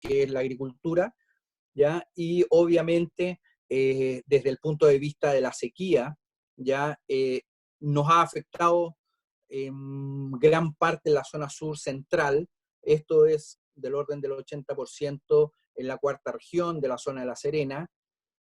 que es la agricultura, ¿ya? Y obviamente, desde el punto de vista de la sequía, ¿ya? Nos ha afectado en gran parte de la zona sur central. Esto es del orden del 80% en la cuarta región, de la zona de La Serena,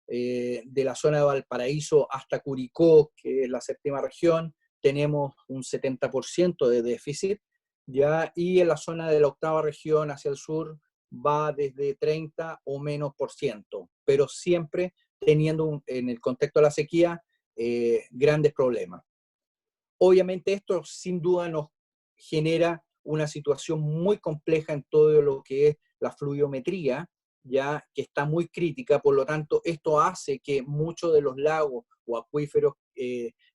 de la zona de Valparaíso hasta Curicó, que es la séptima región, tenemos un 70% de déficit, ¿ya? Y en la zona de la octava región hacia el sur va desde 30 o menos por ciento, pero siempre teniendo en el contexto de la sequía grandes problemas. Obviamente esto sin duda nos genera una situación muy compleja en todo lo que es la fluviometría, ya que está muy crítica, por lo tanto esto hace que muchos de los lagos o acuíferos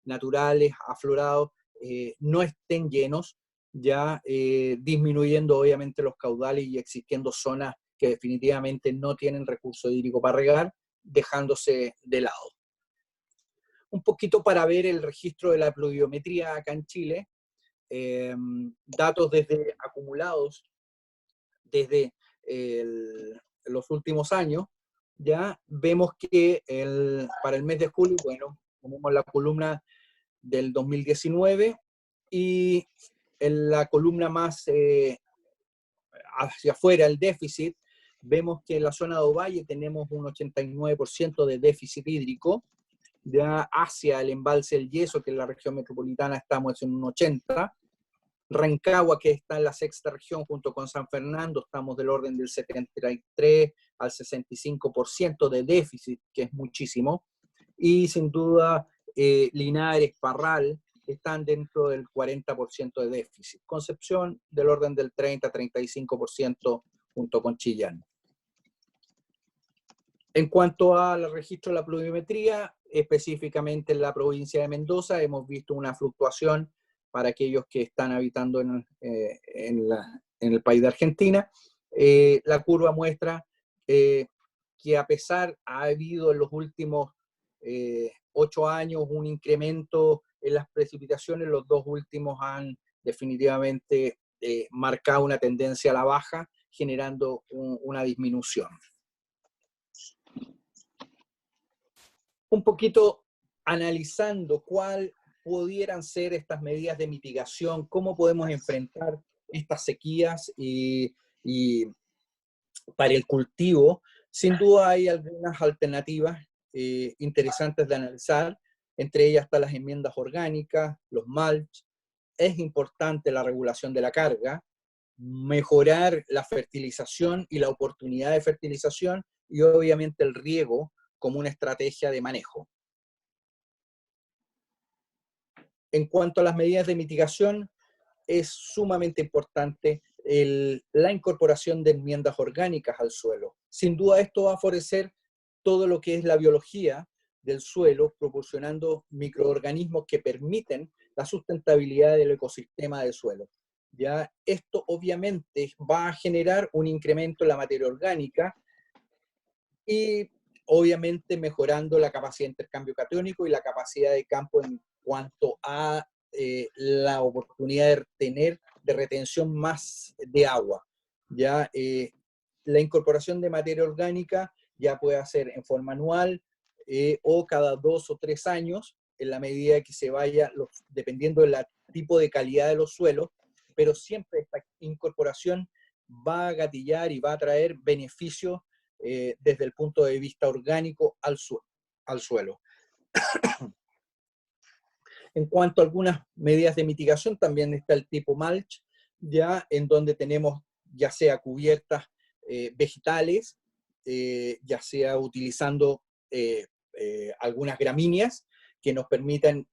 naturales aflorados no estén llenos, ya disminuyendo obviamente los caudales y existiendo zonas que definitivamente no tienen recurso hídrico para regar, dejándose de lado. Un poquito para ver el registro de la pluviometría acá en Chile, datos desde acumulados desde los últimos años, ya vemos que para el mes de julio, bueno, tenemos la columna del 2019 y en la columna más hacia afuera, el déficit, vemos que en la zona de Ovalle tenemos un 89% de déficit hídrico, ya hacia el embalse del Yeso, que es la región metropolitana, estamos en un 80%, Rancagua, que está en la sexta región junto con San Fernando, estamos del orden del 73 al 65% de déficit, que es muchísimo, y sin duda Linares, Parral, están dentro del 40% de déficit. Concepción del orden del 30-35% junto con Chillán. En cuanto al registro de la pluviometría, específicamente en la provincia de Mendoza, hemos visto una fluctuación para aquellos que están habitando en el país de Argentina. La curva muestra que a pesar, ha habido en los últimos 8 años un incremento en las precipitaciones, los dos últimos han definitivamente marcado una tendencia a la baja, generando una disminución. Un poquito analizando cuál pudieran ser estas medidas de mitigación, cómo podemos enfrentar estas sequías y para el cultivo. Sin duda hay algunas alternativas interesantes de analizar, entre ellas están las enmiendas orgánicas, los mulch. Es importante la regulación de la carga, mejorar la fertilización y la oportunidad de fertilización y obviamente el riego como una estrategia de manejo. En cuanto a las medidas de mitigación, es sumamente importante la incorporación de enmiendas orgánicas al suelo. Sin duda esto va a favorecer todo lo que es la biología del suelo, proporcionando microorganismos que permiten la sustentabilidad del ecosistema del suelo. ¿Ya? Esto obviamente va a generar un incremento en la materia orgánica y obviamente mejorando la capacidad de intercambio catiónico y la capacidad de campo en cuanto a la oportunidad de retención más de agua. ¿Ya? La incorporación de materia orgánica ya puede hacer en forma anual o cada 2 o 3 años, en la medida que se vaya, dependiendo del tipo de calidad de los suelos, pero siempre esta incorporación va a gatillar y va a traer beneficios desde el punto de vista orgánico al suelo. En cuanto a algunas medidas de mitigación, también está el tipo mulch, ya en donde tenemos ya sea cubiertas vegetales, ya sea utilizando algunas gramíneas que nos permitan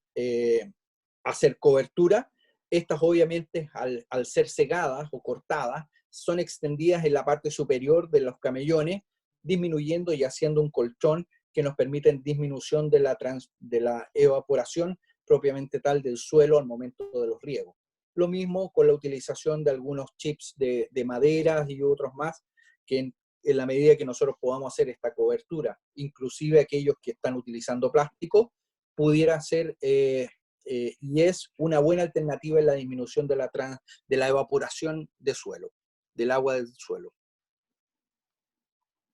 hacer cobertura. Estas obviamente al ser cegadas o cortadas, son extendidas en la parte superior de los camellones, disminuyendo y haciendo un colchón que nos permiten disminución de la evaporación propiamente tal del suelo al momento de los riegos. Lo mismo con la utilización de algunos chips de maderas y otros más, que en la medida que nosotros podamos hacer esta cobertura, inclusive aquellos que están utilizando plástico, pudiera ser, y es una buena alternativa en la disminución de la evaporación de suelo, del agua del suelo.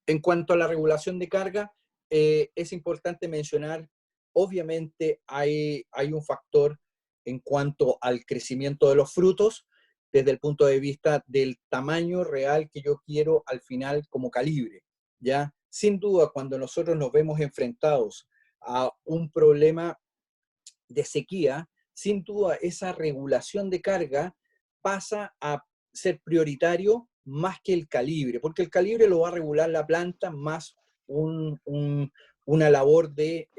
En cuanto a la regulación de carga, es importante mencionar, obviamente hay un factor en cuanto al crecimiento de los frutos, desde el punto de vista del tamaño real que yo quiero al final como calibre, ¿ya? Sin duda, cuando nosotros nos vemos enfrentados a un problema de sequía, sin duda esa regulación de carga pasa a ser prioritario más que el calibre, porque el calibre lo va a regular la planta más una labor de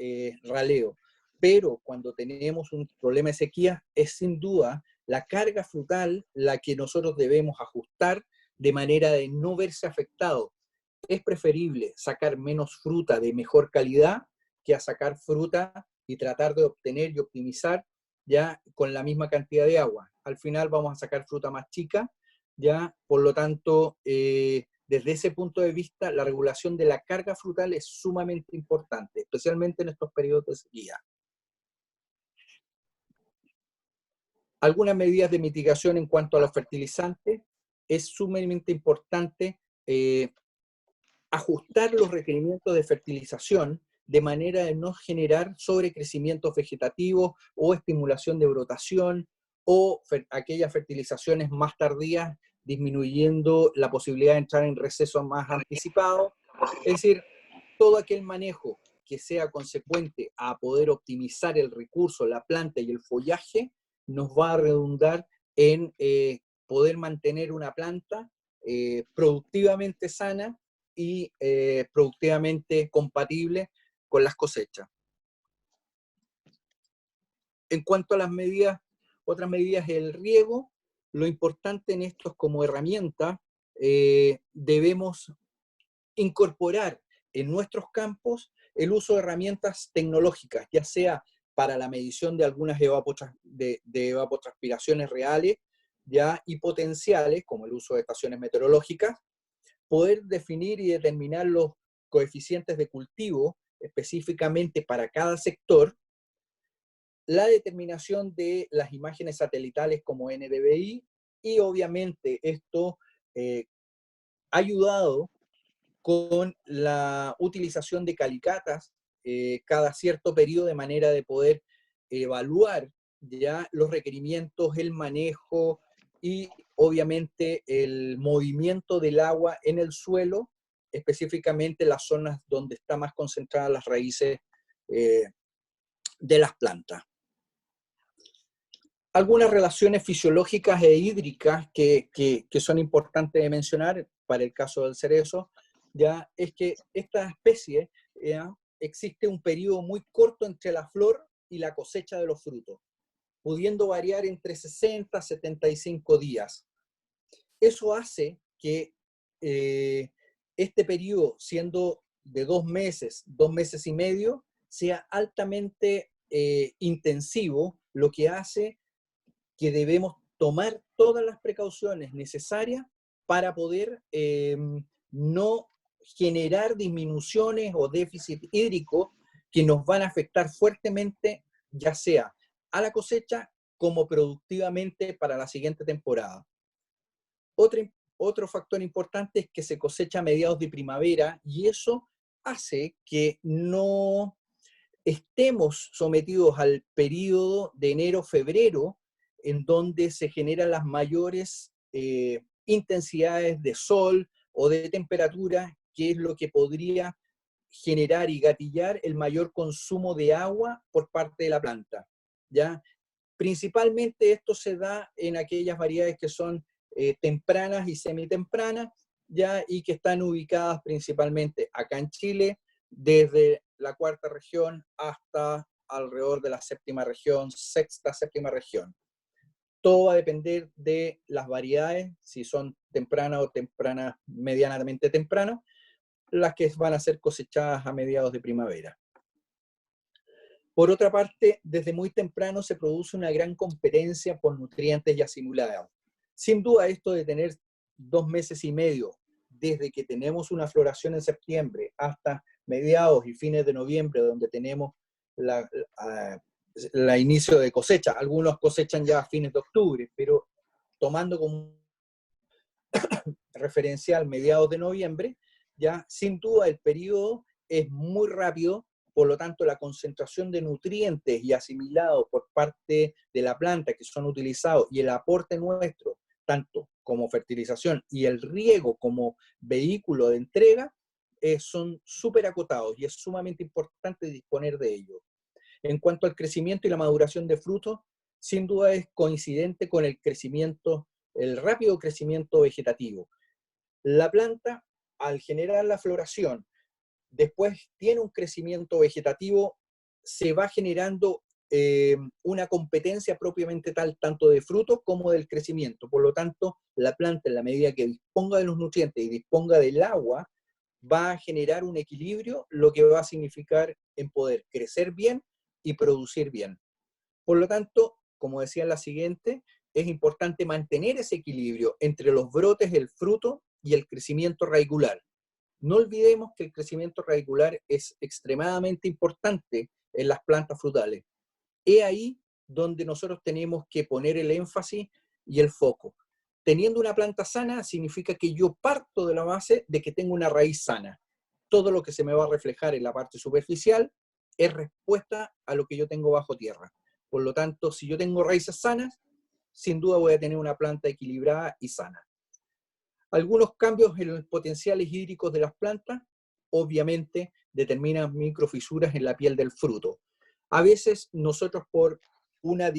raleo. Pero cuando tenemos un problema de sequía, es sin duda la carga frutal la que nosotros debemos ajustar de manera de no verse afectado. Es preferible sacar menos fruta de mejor calidad que a sacar fruta y tratar de obtener y optimizar ya con la misma cantidad de agua. Al final vamos a sacar fruta más chica, ya, por lo tanto, desde ese punto de vista, la regulación de la carga frutal es sumamente importante, especialmente en estos periodos de sequía. Algunas medidas de mitigación en cuanto a los fertilizantes, es sumamente importante ajustar los requerimientos de fertilización de manera de no generar sobrecrecimientos vegetativos o estimulación de brotación o aquellas fertilizaciones más tardías, disminuyendo la posibilidad de entrar en receso más anticipado. Es decir, todo aquel manejo que sea consecuente a poder optimizar el recurso, la planta y el follaje, nos va a redundar en poder mantener una planta productivamente sana y productivamente compatible con las cosechas. En cuanto a las medidas, otras medidas es el riego. Lo importante en esto es como herramienta, debemos incorporar en nuestros campos el uso de herramientas tecnológicas, ya sea para la medición de algunas de evapotranspiraciones reales ya, y potenciales, como el uso de estaciones meteorológicas, poder definir y determinar los coeficientes de cultivo específicamente para cada sector, la determinación de las imágenes satelitales como NDVI, y obviamente esto ha ayudado con la utilización de calicatas cada cierto periodo de manera de poder evaluar ya los requerimientos, el manejo y obviamente el movimiento del agua en el suelo, específicamente las zonas donde está más concentradas las raíces de las plantas. Algunas relaciones fisiológicas e hídricas que son importantes de mencionar para el caso del cerezo, ya es que esta especie existe un periodo muy corto entre la flor y la cosecha de los frutos, pudiendo variar entre 60 a 75 días. Eso hace que este periodo, siendo de 2 meses y medio, sea altamente intensivo, lo que hace que debemos tomar todas las precauciones necesarias para poder no generar disminuciones o déficit hídrico que nos van a afectar fuertemente, ya sea a la cosecha como productivamente para la siguiente temporada. Otro factor importante es que se cosecha a mediados de primavera y eso hace que no estemos sometidos al periodo de enero-febrero, en donde se generan las mayores intensidades de sol o de temperatura, que es lo que podría generar y gatillar el mayor consumo de agua por parte de la planta, ¿ya? Principalmente esto se da en aquellas variedades que son tempranas y semitempranas, ¿ya? Y que están ubicadas principalmente acá en Chile, desde la cuarta región hasta alrededor de la séptima región, sexta, séptima región. Todo va a depender de las variedades, si son tempranas o tempranas, medianamente tempranas, las que van a ser cosechadas a mediados de primavera. Por otra parte, desde muy temprano se produce una gran competencia por nutrientes y asimulados. Sin duda, esto de tener 2 meses y medio, desde que tenemos una floración en septiembre hasta mediados y fines de noviembre, donde tenemos la inicio de cosecha. Algunos cosechan ya a fines de octubre, pero tomando como referencial mediados de noviembre, ya sin duda el periodo es muy rápido, por lo tanto la concentración de nutrientes y asimilados por parte de la planta que son utilizados y el aporte nuestro, tanto como fertilización y el riego como vehículo de entrega, son súper acotados y es sumamente importante disponer de ellos. En cuanto al crecimiento y la maduración de frutos, sin duda es coincidente con el crecimiento, el rápido crecimiento vegetativo. La planta, al generar la floración, después tiene un crecimiento vegetativo, se va generando una competencia propiamente tal, tanto de frutos como del crecimiento. Por lo tanto, la planta, en la medida que disponga de los nutrientes y disponga del agua, va a generar un equilibrio, lo que va a significar en poder crecer bien y producir bien. Por lo tanto, como decía en la siguiente, es importante mantener ese equilibrio entre los brotes, el fruto y el crecimiento radicular. No olvidemos que el crecimiento radicular es extremadamente importante en las plantas frutales. Es ahí donde nosotros tenemos que poner el énfasis y el foco. Teniendo una planta sana significa que yo parto de la base de que tengo una raíz sana. Todo lo que se me va a reflejar en la parte superficial es respuesta a lo que yo tengo bajo tierra. Por lo tanto, si yo tengo raíces sanas, sin duda voy a tener una planta equilibrada y sana. Algunos cambios en los potenciales hídricos de las plantas, obviamente, determinan microfisuras en la piel del fruto. A veces nosotros por una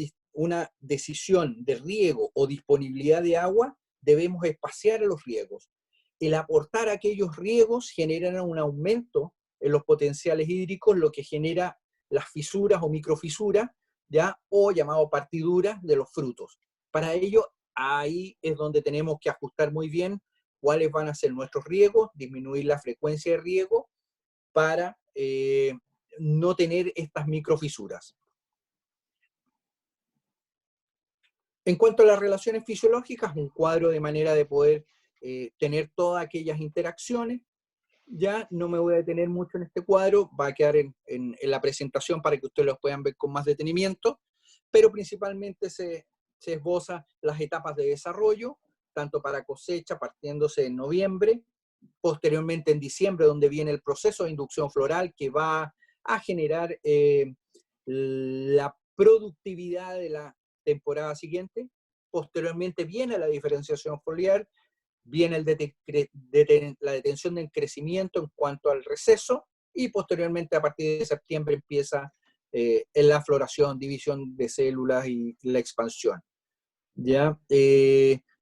decisión de riego o disponibilidad de agua, debemos espaciar los riegos. El aportar aquellos riegos genera un aumento en los potenciales hídricos, lo que genera las fisuras o microfisuras, ¿ya? O llamado partiduras de los frutos. Para ello, ahí es donde tenemos que ajustar muy bien cuáles van a ser nuestros riegos, disminuir la frecuencia de riego para no tener estas microfisuras. En cuanto a las relaciones fisiológicas, un cuadro de manera de poder tener todas aquellas interacciones. Ya no me voy a detener mucho en este cuadro, va a quedar en la presentación para que ustedes lo puedan ver con más detenimiento, pero principalmente se esboza las etapas de desarrollo, tanto para cosecha partiéndose en noviembre, posteriormente en diciembre, donde viene el proceso de inducción floral que va a generar la productividad de la temporada siguiente, posteriormente viene la diferenciación foliar, viene la detención del crecimiento en cuanto al receso y posteriormente a partir de septiembre empieza la floración, división de células y la expansión. ¿Ya?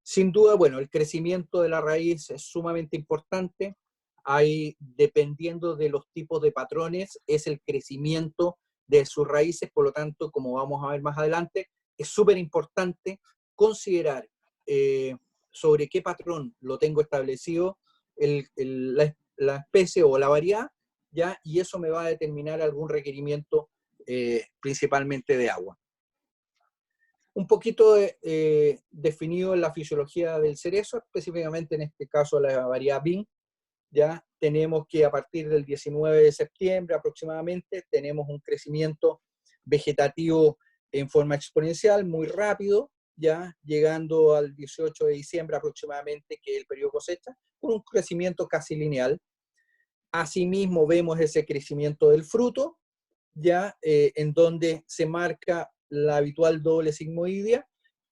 Sin duda, bueno, el crecimiento de la raíz es sumamente importante. Hay, dependiendo de los tipos de patrones, es el crecimiento de sus raíces, por lo tanto, como vamos a ver más adelante, es súper importante considerar sobre qué patrón lo tengo establecido, la especie o la variedad, ¿ya? Y eso me va a determinar algún requerimiento principalmente de agua. Un poquito definido en la fisiología del cerezo, específicamente en este caso la variedad Bing, ya tenemos que a partir del 19 de septiembre aproximadamente tenemos un crecimiento vegetativo en forma exponencial muy rápido, ya llegando al 18 de diciembre aproximadamente, que es el periodo cosecha, con un crecimiento casi lineal. Asimismo vemos ese crecimiento del fruto, ya en donde se marca la habitual doble sigmoidea,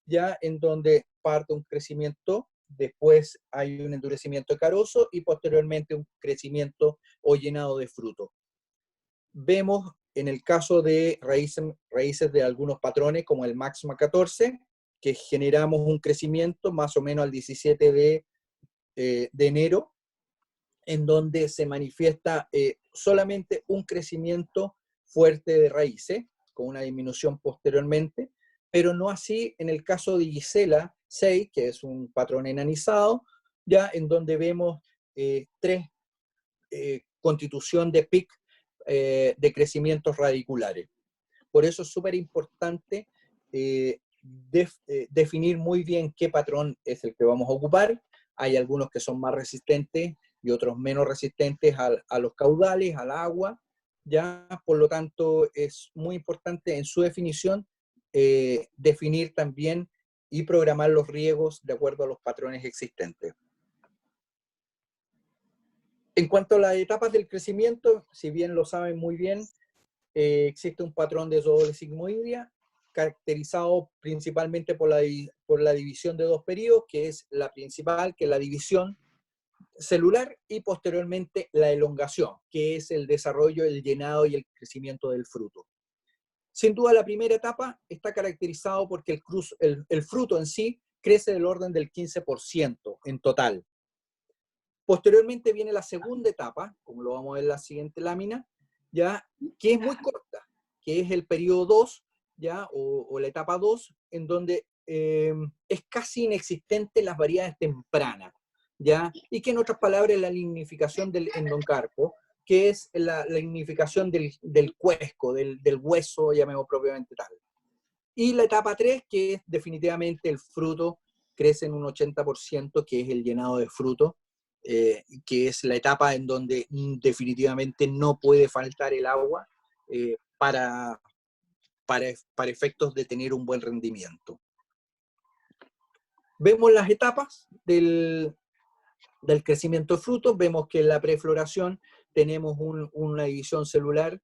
ya en donde parte un crecimiento, después hay un endurecimiento caroso y posteriormente un crecimiento o llenado de fruto. Vemos en el caso de raíces de algunos patrones como el Maxima 14, que generamos un crecimiento más o menos al 17 de enero, en donde se manifiesta solamente un crecimiento fuerte de raíces, con una disminución posteriormente, pero no así en el caso de Gisela 6, que es un patrón enanizado, ya en donde vemos constitución de pic de crecimientos radiculares. Por eso es súper importante definir muy bien qué patrón es el que vamos a ocupar. Hay algunos que son más resistentes y otros menos resistentes a los caudales, al agua, ya, por lo tanto, es muy importante en su definición definir también y programar los riegos de acuerdo a los patrones existentes. En cuanto a las etapas del crecimiento, si bien lo saben muy bien, existe un patrón de doble sigmoidria, caracterizado principalmente por la división de dos periodos, que es la principal, que es la división celular, y posteriormente la elongación, que es el desarrollo, el llenado y el crecimiento del fruto. Sin duda, la primera etapa está caracterizado porque el fruto en sí crece del orden del 15% en total. Posteriormente viene la segunda etapa, como lo vamos a ver en la siguiente lámina, ya, que es muy corta, que es el periodo 2, ya, o la etapa 2, en donde es casi inexistente las variedades tempranas, ya, y que en otras palabras es la lignificación del endoncarpo, que es la lignificación del cuesco, del hueso, llamemos propiamente tal. Y la etapa 3, que es definitivamente el fruto, crece en un 80%, que es el llenado de fruto, que es la etapa en donde definitivamente no puede faltar el agua para efectos de tener un buen rendimiento. Vemos las etapas del crecimiento de frutos. Vemos que en la prefloración tenemos una división celular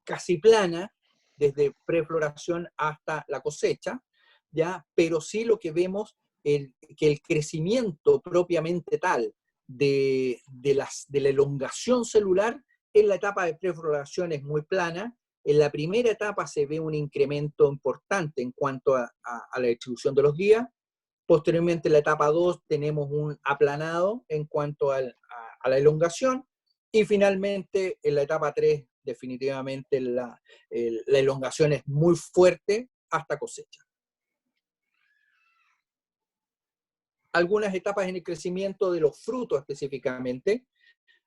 casi plana, desde prefloración hasta la cosecha, ¿ya? Pero sí lo que vemos es que el crecimiento propiamente tal de la elongación celular en la etapa de prefloración es muy plana. En la primera etapa se ve un incremento importante en cuanto a la distribución de los días. Posteriormente, en la etapa 2 tenemos un aplanado en cuanto a la elongación. Y finalmente, en la etapa 3, definitivamente la elongación es muy fuerte hasta cosecha. Algunas etapas en el crecimiento de los frutos específicamente.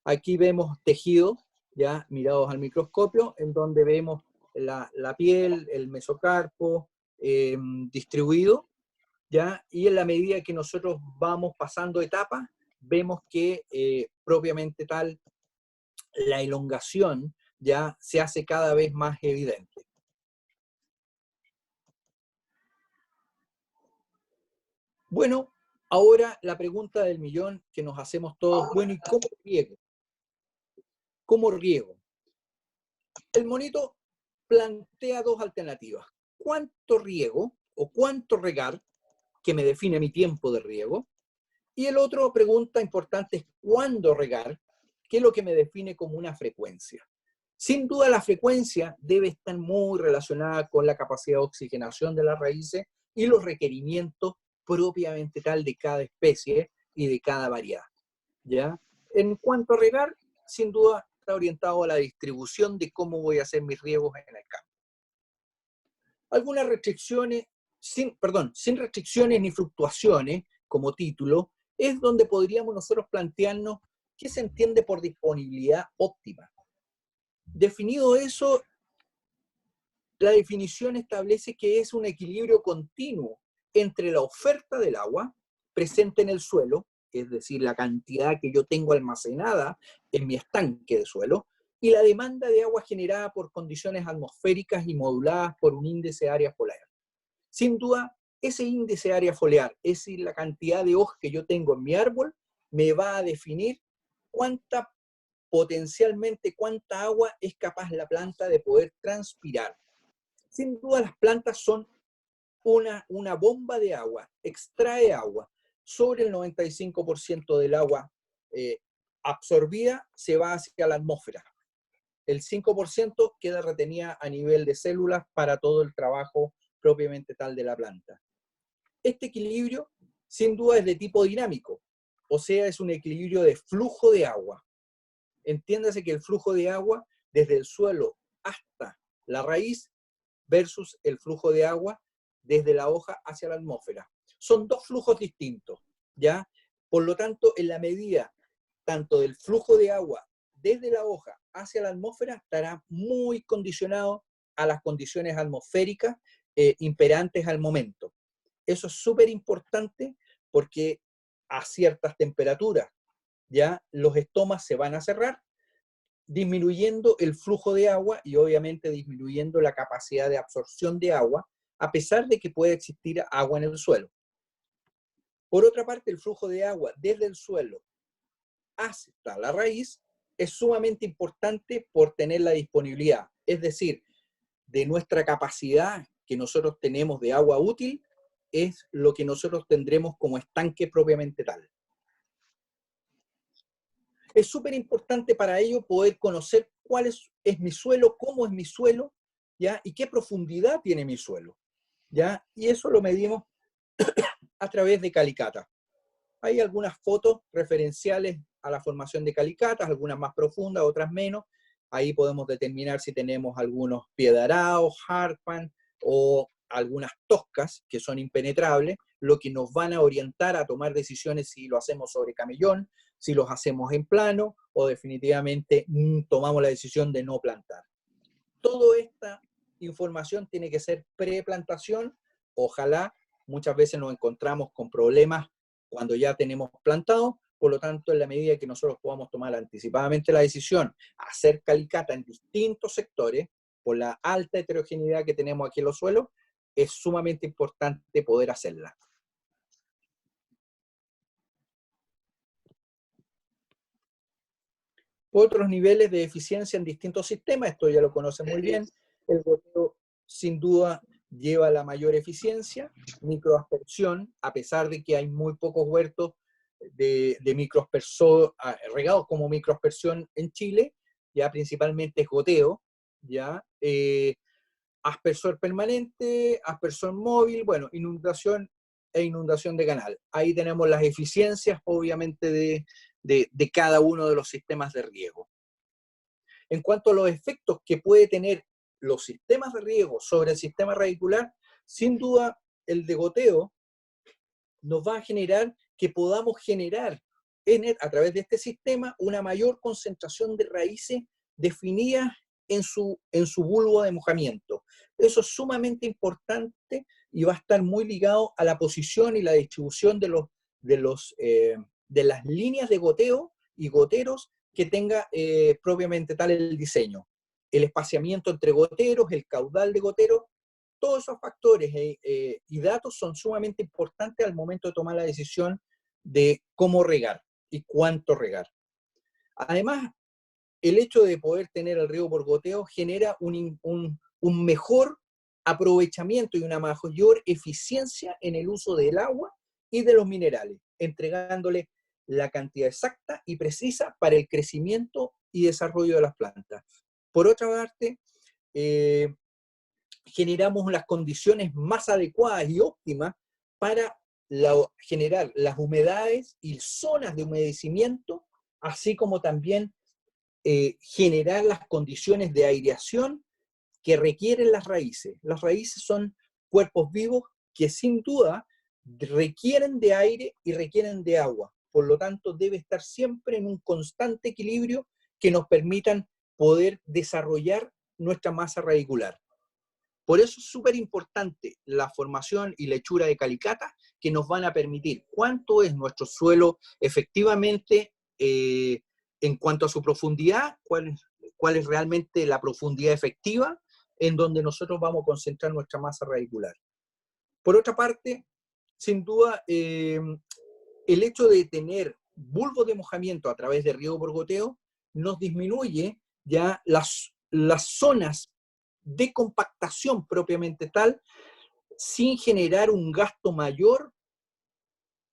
Aquí vemos tejidos, ya mirados al microscopio, en donde vemos la piel, el mesocarpo distribuido, ¿ya? Y en la medida que nosotros vamos pasando etapas, vemos que propiamente tal, la elongación ya se hace cada vez más evidente. Bueno, ahora la pregunta del millón que nos hacemos todos, bueno, ¿y cómo riego? ¿Cómo riego? El monito plantea dos alternativas. ¿Cuánto riego o cuánto regar, que me define mi tiempo de riego? Y el otro pregunta importante es ¿cuándo regar?, que es lo que me define como una frecuencia. Sin duda la frecuencia debe estar muy relacionada con la capacidad de oxigenación de las raíces y los requerimientos propiamente tal de cada especie y de cada variedad, ¿ya? En cuanto a regar, sin duda está orientado a la distribución de cómo voy a hacer mis riegos en el campo. Algunas restricciones, sin restricciones ni fluctuaciones, como título, es donde podríamos nosotros plantearnos qué se entiende por disponibilidad óptima. Definido eso, la definición establece que es un equilibrio continuo entre la oferta del agua presente en el suelo, es decir, la cantidad que yo tengo almacenada en mi estanque de suelo, y la demanda de agua generada por condiciones atmosféricas y moduladas por un índice de área foliar. Sin duda, ese índice de área foliar, es decir, la cantidad de hojas que yo tengo en mi árbol, me va a definir potencialmente cuánta agua es capaz la planta de poder transpirar. Sin duda, las plantas son una bomba de agua, extrae agua. Sobre el 95% del agua absorbida se va hacia la atmósfera. El 5% queda retenida a nivel de células para todo el trabajo propiamente tal de la planta. Este equilibrio, sin duda, es de tipo dinámico, o sea, es un equilibrio de flujo de agua. Entiéndase que el flujo de agua desde el suelo hasta la raíz versus el flujo de agua desde la hoja hacia la atmósfera. Son dos flujos distintos, ¿ya? Por lo tanto, en la medida tanto del flujo de agua desde la hoja hacia la atmósfera estará muy condicionado a las condiciones atmosféricas imperantes al momento. Eso es súper importante porque a ciertas temperaturas ya los estomas se van a cerrar, disminuyendo el flujo de agua y obviamente disminuyendo la capacidad de absorción de agua, a pesar de que puede existir agua en el suelo. Por otra parte, el flujo de agua desde el suelo hasta la raíz es sumamente importante por tener la disponibilidad. Es decir, de nuestra capacidad que nosotros tenemos de agua útil es lo que nosotros tendremos como estanque propiamente tal. Es súper importante para ello poder conocer cuál es mi suelo, cómo es mi suelo, ¿ya? Y qué profundidad tiene mi suelo, ¿ya? Y eso lo medimos a través de calicatas. Hay algunas fotos referenciales a la formación de calicatas, algunas más profundas, otras menos. Ahí podemos determinar si tenemos algunos piedraos, harpan o algunas toscas que son impenetrables, lo que nos van a orientar a tomar decisiones si lo hacemos sobre camellón, si los hacemos en plano o definitivamente tomamos la decisión de no plantar. Toda esta información tiene que ser preplantación. Ojalá, muchas veces nos encontramos con problemas cuando ya tenemos plantado, por lo tanto, en la medida que nosotros podamos tomar anticipadamente la decisión, hacer calicata en distintos sectores, por la alta heterogeneidad que tenemos aquí en los suelos, es sumamente importante poder hacerla. Otros niveles de eficiencia en distintos sistemas, esto ya lo conocen muy bien, el goteo sin duda lleva la mayor eficiencia, microaspersión, a pesar de que hay muy pocos huertos de microaspersor, regados como microaspersión en Chile, ya principalmente es goteo, ya aspersor permanente, aspersor móvil, bueno, inundación e inundación de canal. Ahí tenemos las eficiencias, obviamente, de cada uno de los sistemas de riego. En cuanto a los efectos que puede tener los sistemas de riego sobre el sistema radicular, sin duda el de goteo nos va a generar que podamos generar a través de este sistema una mayor concentración de raíces definidas en su bulbo de mojamiento. Eso es sumamente importante y va a estar muy ligado a la posición y la distribución de las líneas de goteo y goteros que tenga propiamente tal el diseño. El espaciamiento entre goteros, el caudal de goteros, todos esos factores y datos son sumamente importantes al momento de tomar la decisión de cómo regar y cuánto regar. Además, el hecho de poder tener el riego por goteo genera un mejor aprovechamiento y una mayor eficiencia en el uso del agua y de los minerales, entregándole la cantidad exacta y precisa para el crecimiento y desarrollo de las plantas. Por otra parte, generamos las condiciones más adecuadas y óptimas para generar las humedades y zonas de humedecimiento, así como también generar las condiciones de aireación que requieren las raíces. Las raíces son cuerpos vivos que sin duda requieren de aire y requieren de agua. Por lo tanto, debe estar siempre en un constante equilibrio que nos permitan poder desarrollar nuestra masa radicular. Por eso es súper importante la formación y la hechura de calicata que nos van a permitir cuánto es nuestro suelo efectivamente en cuanto a su profundidad, cuál es realmente la profundidad efectiva en donde nosotros vamos a concentrar nuestra masa radicular. Por otra parte, sin duda, el hecho de tener bulbos de mojamiento a través de riego por goteo nos disminuye ya las zonas de compactación propiamente tal, sin generar un gasto mayor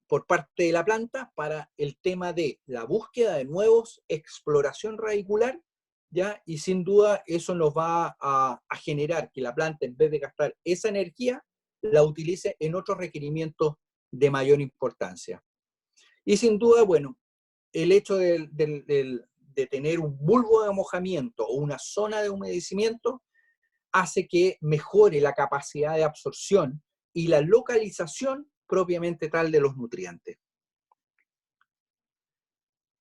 por parte de la planta para el tema de la búsqueda de nuevos, exploración radicular, ¿ya? Y sin duda eso nos va a generar que la planta, en vez de gastar esa energía, la utilice en otros requerimientos de mayor importancia. Y sin duda, bueno, el hecho de tener un bulbo de mojamiento o una zona de humedecimiento hace que mejore la capacidad de absorción y la localización propiamente tal de los nutrientes.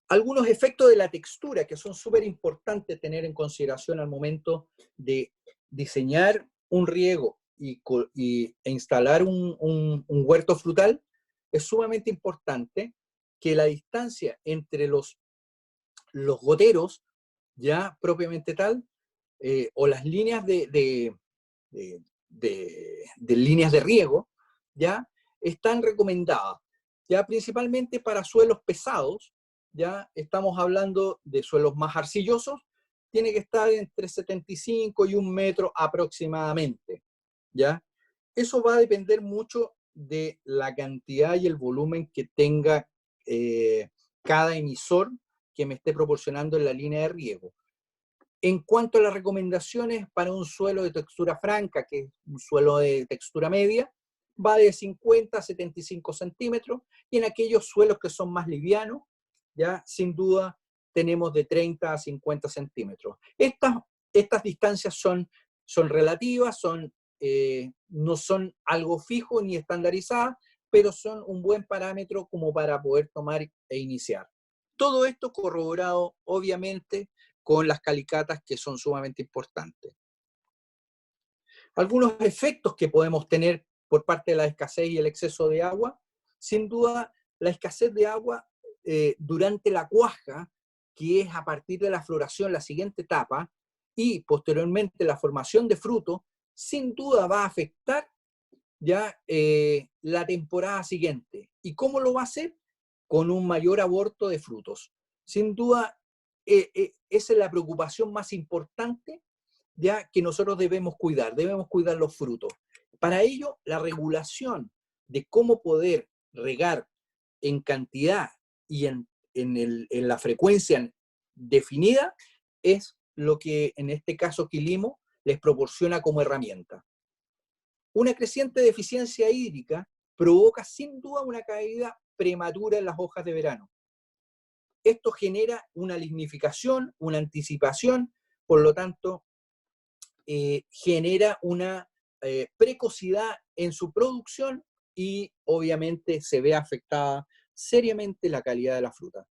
Algunos efectos de la textura que son súper importantes tener en consideración al momento de diseñar un riego e instalar un huerto frutal, es sumamente importante que la distancia entre los goteros, ya propiamente tal, o las líneas de líneas de riego, ya están recomendadas, ya principalmente para suelos pesados, ya estamos hablando de suelos más arcillosos, tiene que estar entre 75 y 1 metro aproximadamente, ¿ya? Eso va a depender mucho de la cantidad y el volumen que tenga cada emisor que me esté proporcionando en la línea de riego. En cuanto a las recomendaciones para un suelo de textura franca, que es un suelo de textura media, va de 50 a 75 centímetros, y en aquellos suelos que son más livianos, ya sin duda tenemos de 30 a 50 centímetros. Estas distancias son relativas, no son algo fijo ni estandarizadas, pero son un buen parámetro como para poder tomar e iniciar. Todo esto corroborado, obviamente, con las calicatas, que son sumamente importantes. Algunos efectos que podemos tener por parte de la escasez y el exceso de agua: sin duda, la escasez de agua durante la cuaja, que es a partir de la floración la siguiente etapa, y posteriormente la formación de fruto, sin duda va a afectar ya la temporada siguiente. ¿Y cómo lo va a hacer? Con un mayor aborto de frutos. Sin duda, esa es la preocupación más importante, ya que nosotros debemos cuidar los frutos. Para ello, la regulación de cómo poder regar en cantidad y en la frecuencia definida es lo que en este caso Quilimo les proporciona como herramienta. Una creciente deficiencia hídrica provoca sin duda una caída prematura en las hojas de verano. Esto genera una lignificación, una anticipación, por lo tanto, genera una precocidad en su producción, y obviamente se ve afectada seriamente la calidad de la fruta.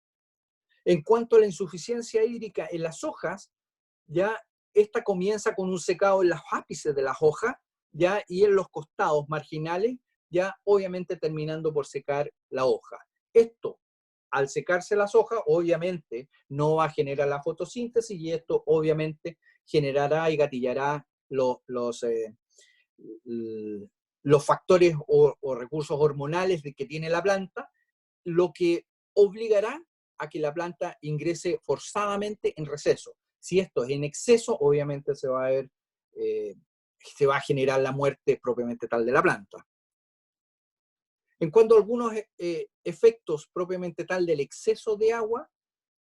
En cuanto a la insuficiencia hídrica en las hojas, ya esta comienza con un secado en los ápices de las hojas, ya, y en los costados marginales, ya obviamente terminando por secar la hoja. Esto, al secarse las hojas, obviamente no va a generar la fotosíntesis, y esto obviamente generará y gatillará los factores o recursos hormonales que tiene la planta, lo que obligará a que la planta ingrese forzadamente en receso. Si esto es en exceso, obviamente se va a generar la muerte propiamente tal de la planta. En cuanto a algunos efectos propiamente tal del exceso de agua,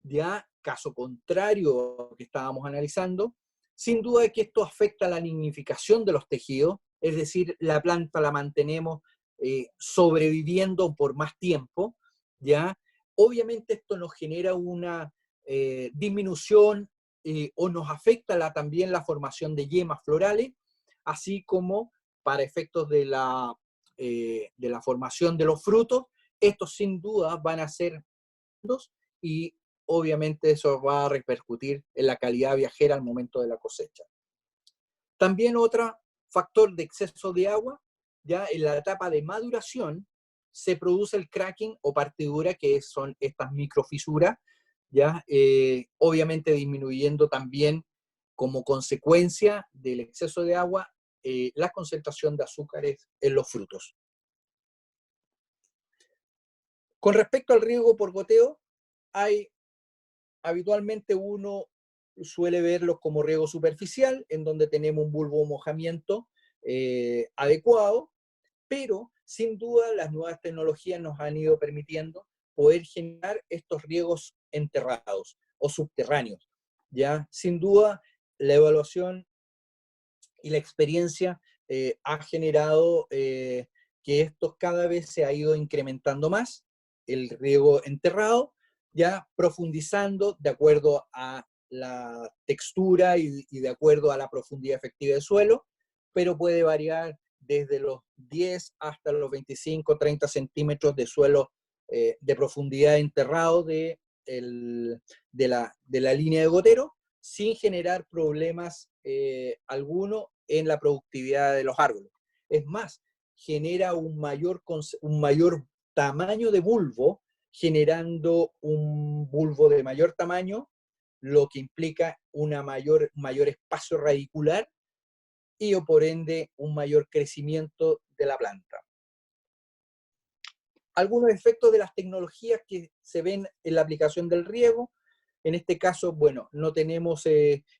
ya caso contrario que estábamos analizando, sin duda que esto afecta la lignificación de los tejidos, es decir, la planta la mantenemos sobreviviendo por más tiempo, ¿ya? Obviamente esto nos genera una disminución o nos afecta también la formación de yemas florales, así como para efectos de la formación de los frutos. Estos sin duda van a ser, y obviamente eso va a repercutir en la calidad viajera al momento de la cosecha. También otro factor de exceso de agua: ya en la etapa de maduración se produce el cracking o partidura, que son estas microfisuras, ya obviamente disminuyendo también como consecuencia del exceso de agua la concentración de azúcares en los frutos. Con respecto al riego por goteo, habitualmente uno suele verlos como riego superficial, en donde tenemos un bulbo de mojamiento adecuado, pero sin duda las nuevas tecnologías nos han ido permitiendo poder generar estos riegos enterrados o subterráneos. ¿Ya? Sin duda, la evaluación y la experiencia ha generado que esto cada vez se ha ido incrementando más, el riego enterrado, ya profundizando de acuerdo a la textura y de acuerdo a la profundidad efectiva del suelo, pero puede variar desde los 10 hasta los 25, 30 centímetros de suelo de profundidad enterrado de la línea de gotero, sin generar problemas alguno en la productividad de los árboles. Es más, genera un mayor tamaño de bulbo, generando un bulbo de mayor tamaño, lo que implica un mayor espacio radicular y por ende un mayor crecimiento de la planta. algunos efectos de las tecnologías que se ven en la aplicación del riego. En este caso, bueno, no tenemos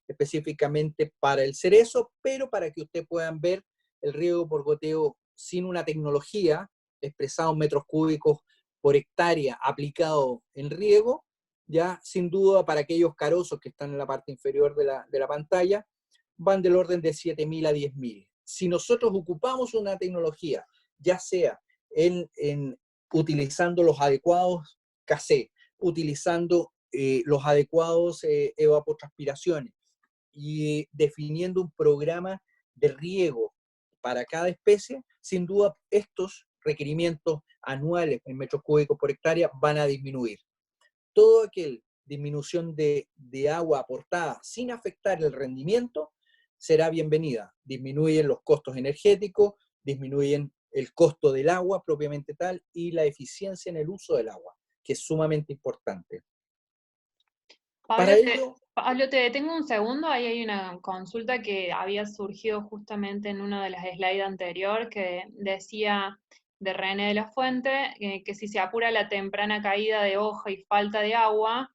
específicamente para el cerezo, pero para que ustedes puedan ver el riego por goteo sin una tecnología, expresado en metros cúbicos por hectárea aplicado en riego, ya sin duda para aquellos carosos que están en la parte inferior de la pantalla, van del orden de 7.000 a 10.000. Si nosotros ocupamos una tecnología, ya sea utilizando los adecuados casé, utilizando los adecuados evapotranspiraciones y definiendo un programa de riego para cada especie, sin duda estos requerimientos anuales en metros cúbicos por hectárea van a disminuir. Todo aquel disminución de agua aportada sin afectar el rendimiento será bienvenida. Disminuyen los costos energéticos, disminuyen el costo del agua propiamente tal y la eficiencia en el uso del agua, que es sumamente importante. Pablo, Para ello, Pablo, te detengo un segundo. Ahí hay una consulta que había surgido justamente en una de las slides anterior que decía de René de la Fuente que si se apura la temprana caída de hoja y falta de agua,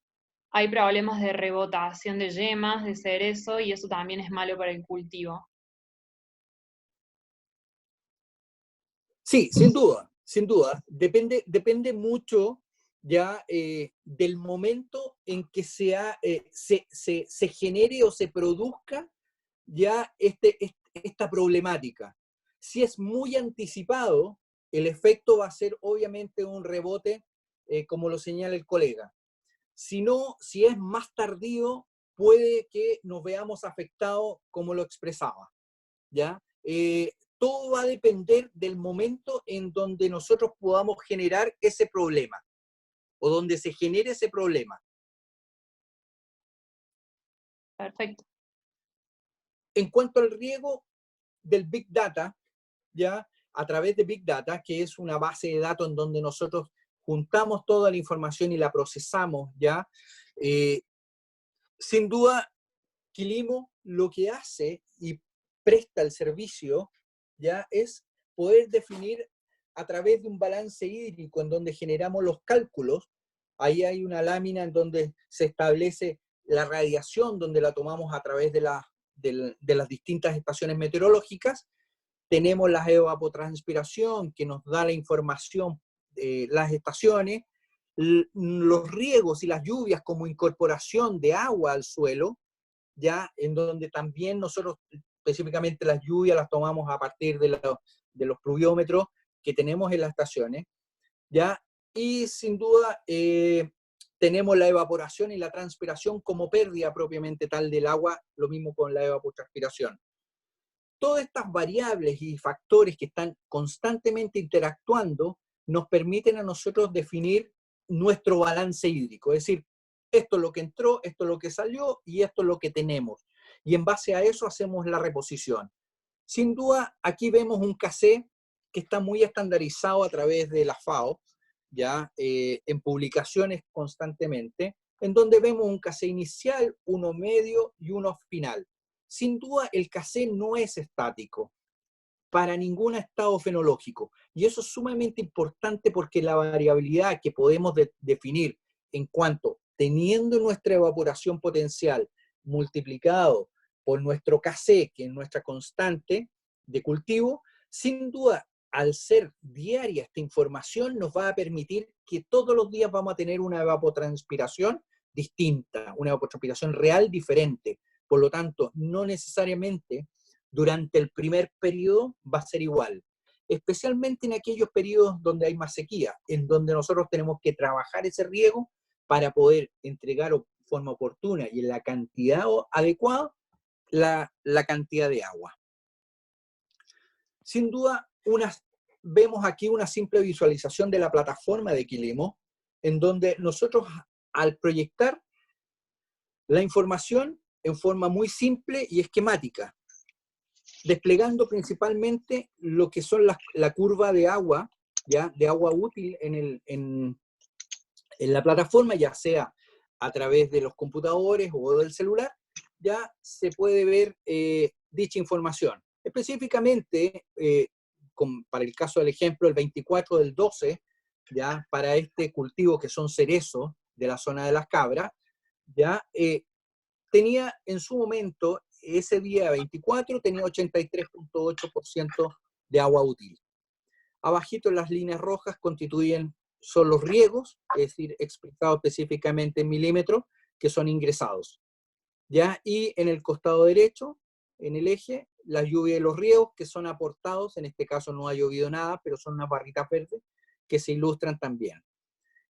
hay problemas de rebotación de yemas, de cerezo, y eso también es malo para el cultivo. sí, sin duda, sin duda. Depende mucho ya del momento en que se genere o se produzca ya esta problemática. Si es muy anticipado, el efecto va a ser obviamente un rebote, como lo señala el colega. Si no, si es más tardío, puede que nos veamos afectados como lo expresaba, ¿ya? Todo va a depender del momento en donde nosotros podamos generar ese problema o donde se genere ese problema. Perfecto. En cuanto al riego del Big Data, ya a través de Big Data, que es una base de datos en donde nosotros juntamos toda la información y la procesamos, ya, sin duda, Quilimo lo que hace y presta el servicio, ya, es poder definir a través de un balance hídrico en donde generamos los cálculos. Ahí hay una lámina en donde se establece la radiación, donde la tomamos a través de las distintas estaciones meteorológicas. Tenemos la evapotranspiración que nos da la información de las estaciones, los riegos y las lluvias como incorporación de agua al suelo, ya en donde también nosotros específicamente las lluvias las tomamos a partir de los pluviómetros que tenemos en las estaciones, ya, y sin duda tenemos la evaporación y la transpiración como pérdida propiamente tal del agua, lo mismo con la evapotranspiración. Todas estas variables y factores que están constantemente interactuando nos permiten a nosotros definir nuestro balance hídrico, es decir, esto es lo que entró, esto es lo que salió y esto es lo que tenemos. Y en base a eso hacemos la reposición. Sin duda, aquí vemos un casé que está muy estandarizado a través de la FAO, ya en publicaciones constantemente, en donde vemos un casé inicial, uno medio y uno final. Sin duda, el casé no es estático para ningún estado fenológico. Y eso es sumamente importante porque la variabilidad que podemos definir en cuanto teniendo nuestra evaporación potencial multiplicado por nuestro Kc, que es nuestra constante de cultivo, sin duda, al ser diaria esta información, nos va a permitir que todos los días vamos a tener una evapotranspiración distinta, una evapotranspiración real diferente. Por lo tanto, no necesariamente durante el primer periodo va a ser igual, especialmente en aquellos periodos donde hay más sequía, en donde nosotros tenemos que trabajar ese riego para poder entregar de forma oportuna y en la cantidad adecuada la cantidad de agua. Sin duda, vemos aquí una simple visualización de la plataforma de Quilimo, en donde nosotros al proyectar la información en forma muy simple y esquemática, desplegando principalmente lo que son la curva de agua, ¿ya? De agua útil en la plataforma, ya sea a través de los computadores o del celular, ya se puede ver dicha información. Específicamente, para el caso del ejemplo, el 24 del 12 ya, para este cultivo que son cerezos de la zona de las cabras, ya, tenía en su momento, ese día 24, tenía 83,8% de agua útil. Abajito las líneas rojas son los riegos, es decir, expresados específicamente en milímetros, que son ingresados. ¿Ya? Y en el costado derecho, en el eje, la lluvia y los riegos que son aportados, en este caso no ha llovido nada, pero son unas barritas verdes que se ilustran también.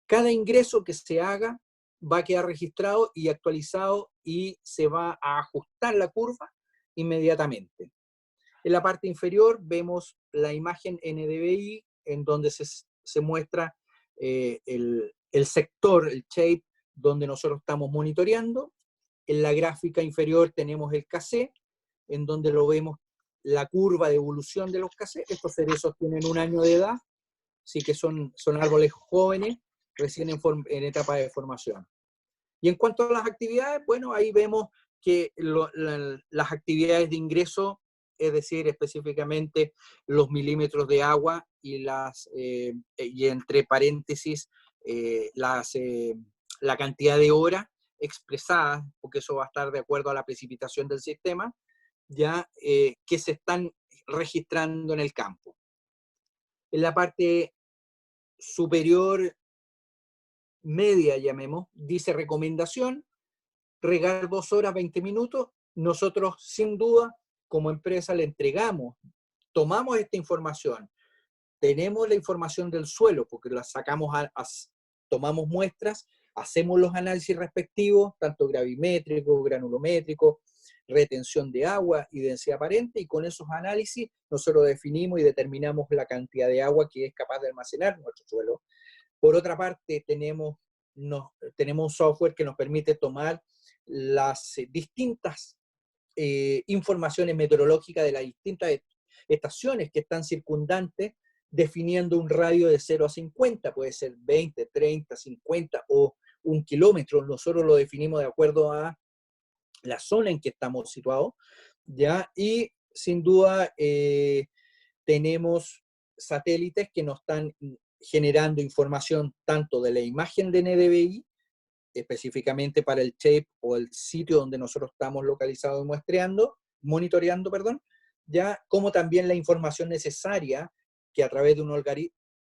Cada ingreso que se haga va a quedar registrado y actualizado y se va a ajustar la curva inmediatamente. En la parte inferior vemos la imagen NDVI en donde se muestra el sector, el shape, donde nosotros estamos monitoreando. En la gráfica inferior tenemos el KC, en donde lo vemos la curva de evolución de los KC. Estos cerezos tienen 1 año de edad, así que son árboles jóvenes, recién en etapa de formación. Y en cuanto a las actividades, bueno, ahí vemos que las actividades de ingreso, es decir, específicamente los milímetros de agua y y entre paréntesis la cantidad de horas expresadas, porque eso va a estar de acuerdo a la precipitación del sistema, ya que se están registrando en el campo. En la parte superior media, llamemos, dice recomendación, regar 2 horas 20 minutos. Nosotros, sin duda, como empresa le entregamos, tomamos esta información, tenemos la información del suelo, porque la sacamos, tomamos muestras, hacemos los análisis respectivos, tanto gravimétrico, granulométrico, retención de agua y densidad aparente, y con esos análisis nosotros definimos y determinamos la cantidad de agua que es capaz de almacenar nuestro suelo. Por otra parte, tenemos un software que nos permite tomar las distintas informaciones meteorológicas de las distintas estaciones que están circundantes, definiendo un radio de 0 a 50, puede ser 20, 30, 50 o 1 kilómetro. Nosotros lo definimos de acuerdo a la zona en que estamos situados, ¿ya? Y sin duda tenemos satélites que nos están generando información tanto de la imagen de NDVI, específicamente para el shape o el sitio donde nosotros estamos localizados y monitoreando, perdón, ya, como también la información necesaria que a través de un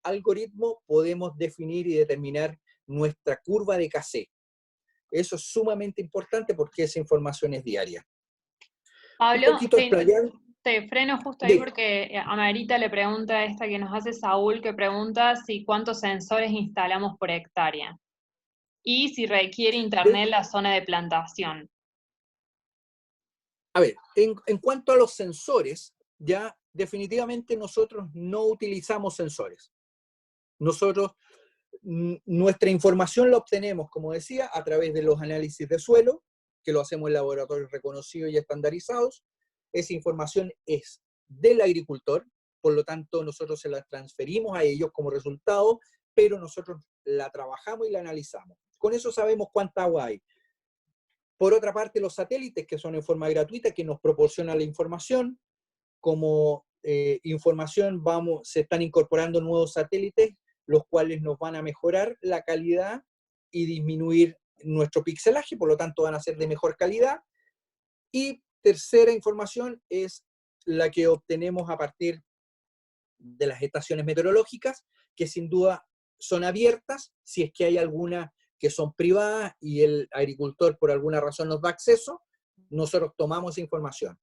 algoritmo podemos definir y determinar nuestra curva de KC. Eso es sumamente importante porque esa información es diaria. Un Pablo, poquito explayando. te freno justo ahí De, porque a Marita le pregunta esta que nos hace Saúl, que pregunta si cuántos sensores instalamos por hectárea y si requiere internet la zona de plantación. A ver, en cuanto a los sensores, ya definitivamente nosotros no utilizamos sensores. Nosotros, nuestra información la obtenemos, como decía, a través de los análisis de suelo, que lo hacemos en laboratorios reconocidos y estandarizados. Esa información es del agricultor, por lo tanto nosotros se la transferimos a ellos como resultado, pero nosotros la trabajamos y la analizamos. Con eso sabemos cuánta agua hay. Por otra parte, los satélites, que son en forma gratuita, que nos proporcionan la información. Como información se están incorporando nuevos satélites, los cuales nos van a mejorar la calidad y disminuir nuestro pixelaje, por lo tanto van a ser de mejor calidad. Y tercera información es la que obtenemos a partir de las estaciones meteorológicas, que sin duda son abiertas, si es que hay alguna que son privadas y el agricultor por alguna razón nos da acceso, nosotros tomamos esa información.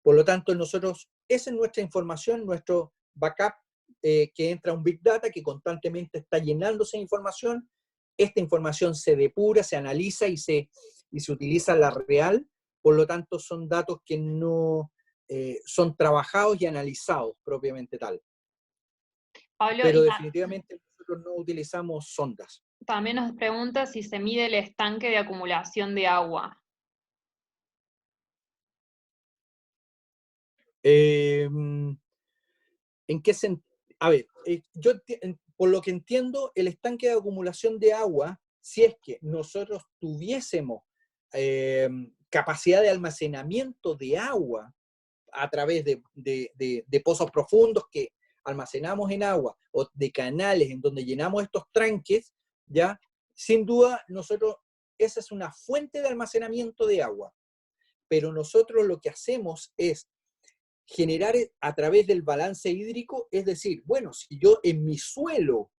Por lo tanto, esa es nuestra información, nuestro backup, que entra a un Big Data que constantemente está llenándose de información. Esta información se depura, se analiza y se utiliza la real. Por lo tanto, son datos que no son trabajados y analizados propiamente tal. Pablo, Pero definitivamente nosotros no utilizamos sondas. también nos pregunta si se mide el estanque de acumulación de agua. ¿En qué sentido? A ver, por lo que entiendo, el estanque de acumulación de agua, si es que nosotros tuviésemos capacidad de almacenamiento de agua a través de pozos profundos, que almacenamos en agua, o de canales en donde llenamos estos tranques, ya, sin duda, esa es una fuente de almacenamiento de agua. Pero nosotros lo que hacemos es generar a través del balance hídrico, es decir, bueno, si yo en mi suelo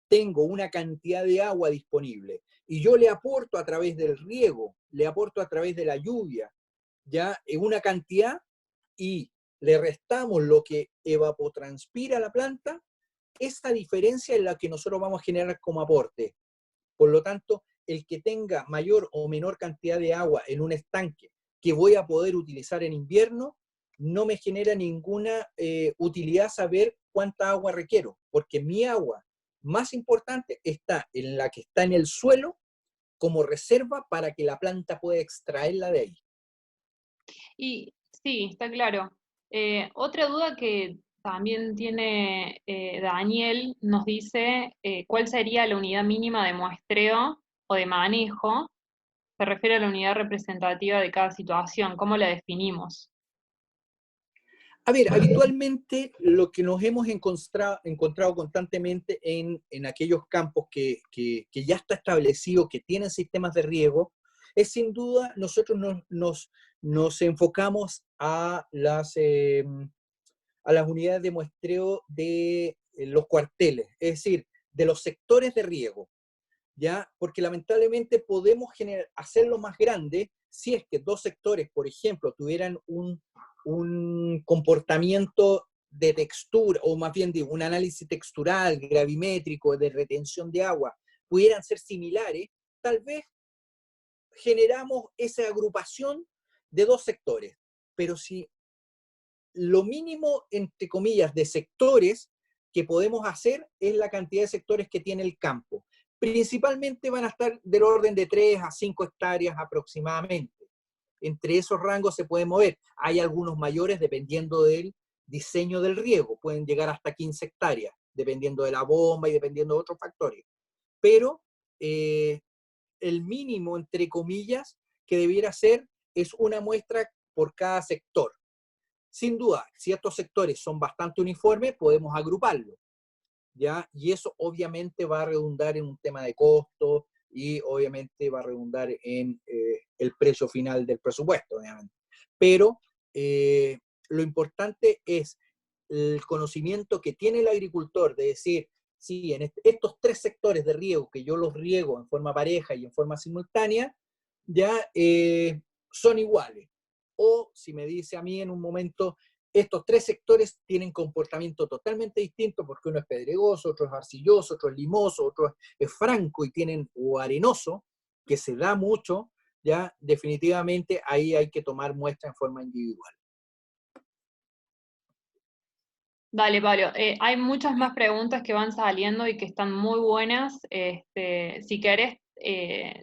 tengo una cantidad de agua disponible y yo le aporto a través del riego, le aporto a través de la lluvia, ya en una cantidad, y le restamos lo que evapotranspira la planta, esa diferencia es la que nosotros vamos a generar como aporte. Por lo tanto, el que tenga mayor o menor cantidad de agua en un estanque que voy a poder utilizar en invierno, no me genera ninguna utilidad saber cuánta agua requiero, porque mi agua más importante está en la que está en el suelo como reserva para que la planta pueda extraerla de ahí. Y sí, está claro. Otra duda que también tiene Daniel nos dice cuál sería la unidad mínima de muestreo o de manejo. Se refiere a la unidad representativa de cada situación. ¿Cómo la definimos? A ver, habitualmente lo que nos hemos encontrado constantemente en aquellos campos que ya está establecido, que tienen sistemas de riego, es sin duda nosotros nos enfocamos a las unidades de muestreo de los cuarteles, es decir, de los sectores de riego, ¿ya? Porque lamentablemente podemos hacerlo más grande si es que dos sectores, por ejemplo, tuvieran un comportamiento de textura, o más bien digo, un análisis textural, gravimétrico, de retención de agua, pudieran ser similares, tal vez generamos esa agrupación de dos sectores. Pero si lo mínimo, entre comillas, de sectores que podemos hacer es la cantidad de sectores que tiene el campo. Principalmente van a estar del orden de 3 a 5 hectáreas aproximadamente. Entre esos rangos se pueden mover. Hay algunos mayores dependiendo del diseño del riego. Pueden llegar hasta 15 hectáreas, dependiendo de la bomba y dependiendo de otros factores. Pero el mínimo, entre comillas, que debiera ser es una muestra por cada sector. Sin duda, si estos sectores son bastante uniformes, podemos agruparlos, ¿ya? Y eso obviamente va a redundar en un tema de costo y obviamente va a redundar en el precio final del presupuesto, obviamente. Pero lo importante es el conocimiento que tiene el agricultor de decir, sí, en estos tres sectores de riego, que yo los riego en forma pareja y en forma simultánea, ya son iguales. O si me dice a mí en un momento, estos tres sectores tienen comportamiento totalmente distinto porque uno es pedregoso, otro es arcilloso, otro es limoso, otro es franco y tienen o arenoso, que se da mucho, ya definitivamente ahí hay que tomar muestra en forma individual. Dale, Pablo. Hay muchas más preguntas que van saliendo y que están muy buenas. Si querés,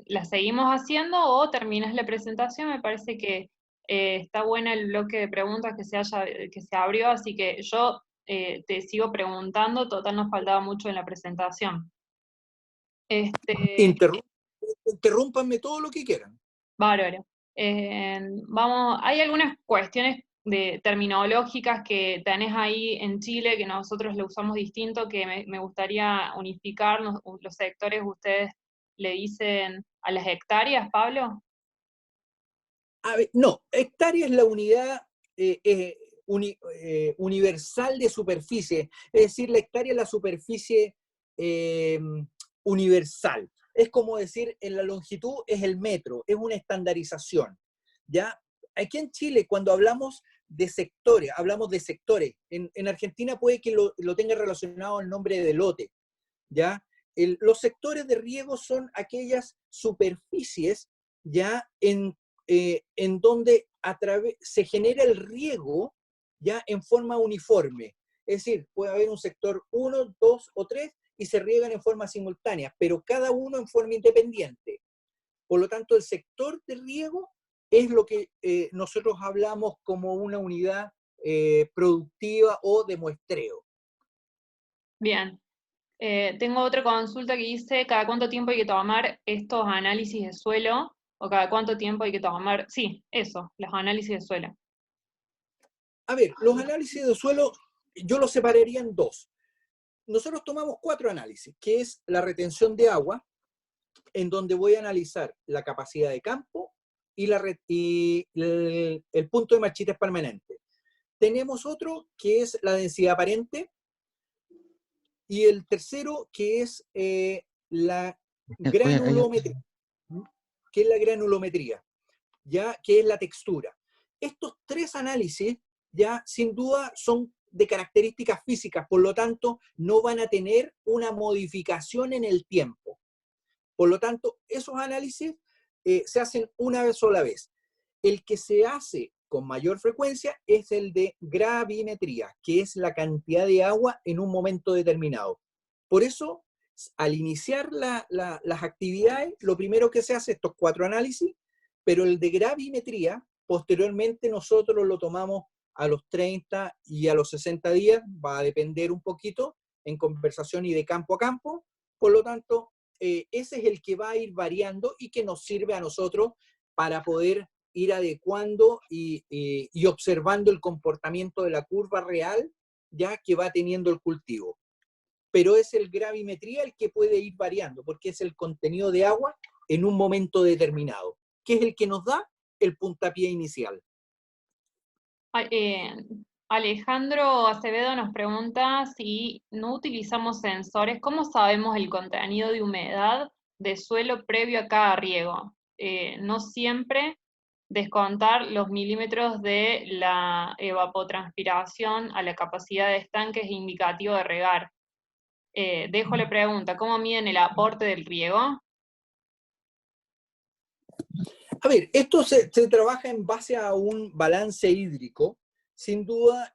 las seguimos haciendo o terminas la presentación. Me parece que está buena el bloque de preguntas que se abrió, así que yo te sigo preguntando. Total, nos faltaba mucho en la presentación. Este, Interrúmpanme todo lo que quieran. Bárbaro. Hay algunas cuestiones terminológicas que tenés ahí en Chile que nosotros lo usamos distinto, que me gustaría unificar. Los sectores, ustedes le dicen a las hectáreas, Pablo. A ver, no, hectárea es la unidad universal de superficie, es decir, la hectárea es la superficie universal. Es como decir, en la longitud es el metro, es una estandarización. ¿Ya? Aquí en Chile, cuando hablamos de sectores, hablamos de sectores. En Argentina puede que lo tenga relacionado al nombre de lote. ¿Ya? Los sectores de riego son aquellas superficies ya en donde se genera el riego ya en forma uniforme. Es decir, puede haber un sector 1, 2 o 3 y se riegan en forma simultánea, pero cada uno en forma independiente. Por lo tanto, el sector de riego es lo que nosotros hablamos como una unidad productiva o de muestreo. Bien. Tengo otra consulta que dice, ¿cada cuánto tiempo hay que tomar estos análisis de suelo? ¿O cada cuánto tiempo hay que tomar? Sí, eso, los análisis de suelo. A ver, los análisis de suelo yo lo separaría en dos. Nosotros tomamos 4 análisis, que es la retención de agua, en donde voy a analizar la capacidad de campo y el punto de marchitas permanente. Tenemos otro que es la densidad aparente, y el tercero que es la granulometría, que es la granulometría, ya que es la textura. Estos 3 análisis ya sin duda son de características físicas, por lo tanto no van a tener una modificación en el tiempo. Por lo tanto, esos análisis se hacen una sola vez. El que se hace con mayor frecuencia es el de gravimetría, que es la cantidad de agua en un momento determinado. Por eso, al iniciar las actividades, lo primero que se hace estos 4 análisis, pero el de gravimetría, posteriormente nosotros lo tomamos a los 30 y a los 60 días, va a depender un poquito en conversación y de campo a campo. Por lo tanto, ese es el que va a ir variando y que nos sirve a nosotros para poder ir adecuando y observando el comportamiento de la curva real ya que va teniendo el cultivo. Pero es el gravimetría el que puede ir variando, porque es el contenido de agua en un momento determinado, que es el que nos da el puntapié inicial. Alejandro Acevedo nos pregunta si no utilizamos sensores, ¿cómo sabemos el contenido de humedad de suelo previo a cada riego? No siempre descontar los milímetros de la evapotranspiración a la capacidad de estanque es indicativo de regar. Dejo la pregunta, ¿cómo miden el aporte del riego? A ver, esto se trabaja en base a un balance hídrico. Sin duda,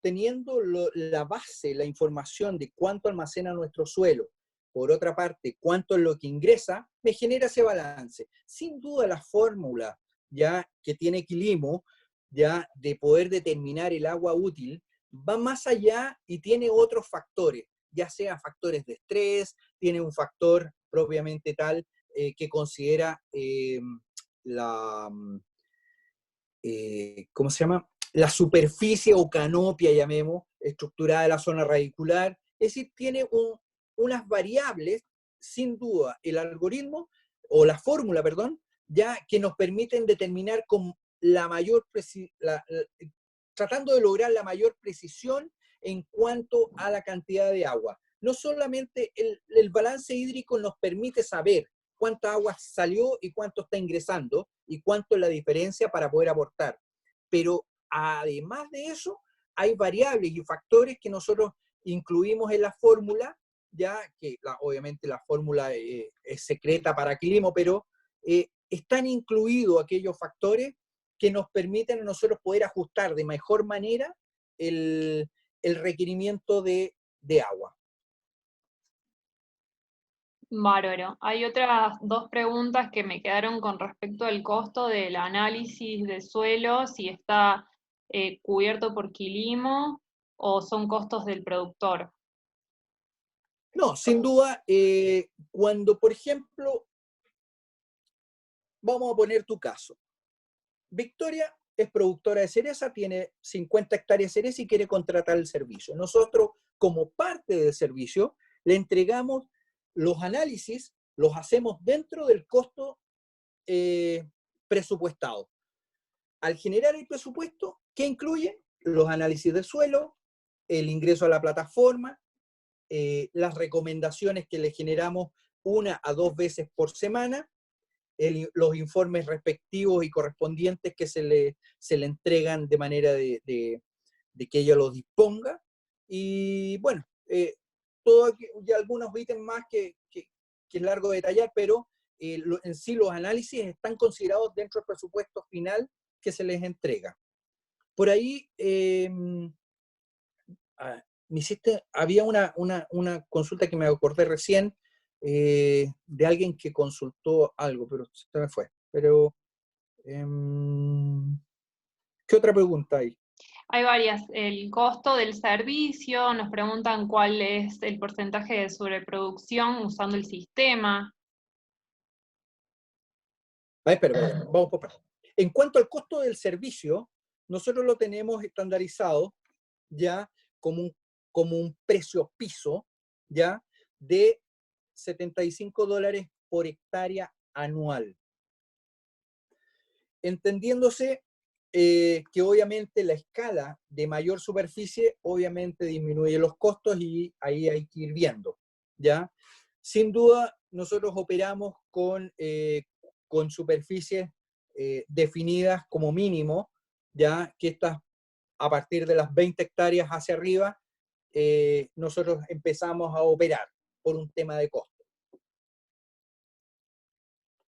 teniendo la base, la información de cuánto almacena nuestro suelo, por otra parte, cuánto es lo que ingresa, me genera ese balance. Sin duda, la fórmula ya que tiene Quilimo, ya de poder determinar el agua útil, va más allá y tiene otros factores, ya sea factores de estrés, tiene un factor propiamente tal que considera ¿cómo se llama? La superficie o canopia, llamemos, estructurada de la zona radicular. Es decir, tiene unas variables, sin duda, el algoritmo, o la fórmula, perdón, ya que nos permiten determinar con la mayor tratando de lograr la mayor precisión en cuanto a la cantidad de agua. No solamente el balance hídrico nos permite saber cuánta agua salió y cuánto está ingresando y cuánto es la diferencia para poder aportar. Pero además de eso, hay variables y factores que nosotros incluimos en la fórmula, ya que obviamente la fórmula es secreta para Quilimo, pero están incluidos aquellos factores que nos permiten a nosotros poder ajustar de mejor manera el requerimiento de agua. Bárbaro. Hay otras 2 preguntas que me quedaron con respecto al costo del análisis de suelo, si está cubierto por Quilimo o son costos del productor. No, sin duda, cuando, por ejemplo, vamos a poner tu caso. Victoria es productora de cereza, tiene 50 hectáreas de cereza y quiere contratar el servicio. Nosotros, como parte del servicio, le entregamos los análisis, los hacemos dentro del costo presupuestado. Al generar el presupuesto, ¿qué incluye? Los análisis de suelo, el ingreso a la plataforma, las recomendaciones que le generamos 1 a 2 veces por semana, los informes respectivos y correspondientes que se le entregan de manera de que ella los disponga. Y bueno, todo y algunos ítems más que es largo de detallar, pero en sí los análisis están considerados dentro del presupuesto final que se les entrega. Por ahí, había una consulta que me acordé recién, de alguien que consultó algo, pero se me fue. Pero, ¿qué otra pregunta hay? Hay varias. El costo del servicio, nos preguntan cuál es el porcentaje de sobreproducción usando el sistema. Espera, vamos por partes. En cuanto al costo del servicio, nosotros lo tenemos estandarizado ya como un precio piso, ya de $75 por hectárea anual. Entendiéndose que obviamente la escala de mayor superficie obviamente disminuye los costos y ahí hay que ir viendo, ¿ya? Sin duda, nosotros operamos con superficies definidas como mínimo, ya que estas a partir de las 20 hectáreas hacia arriba, nosotros empezamos a operar por un tema de costo.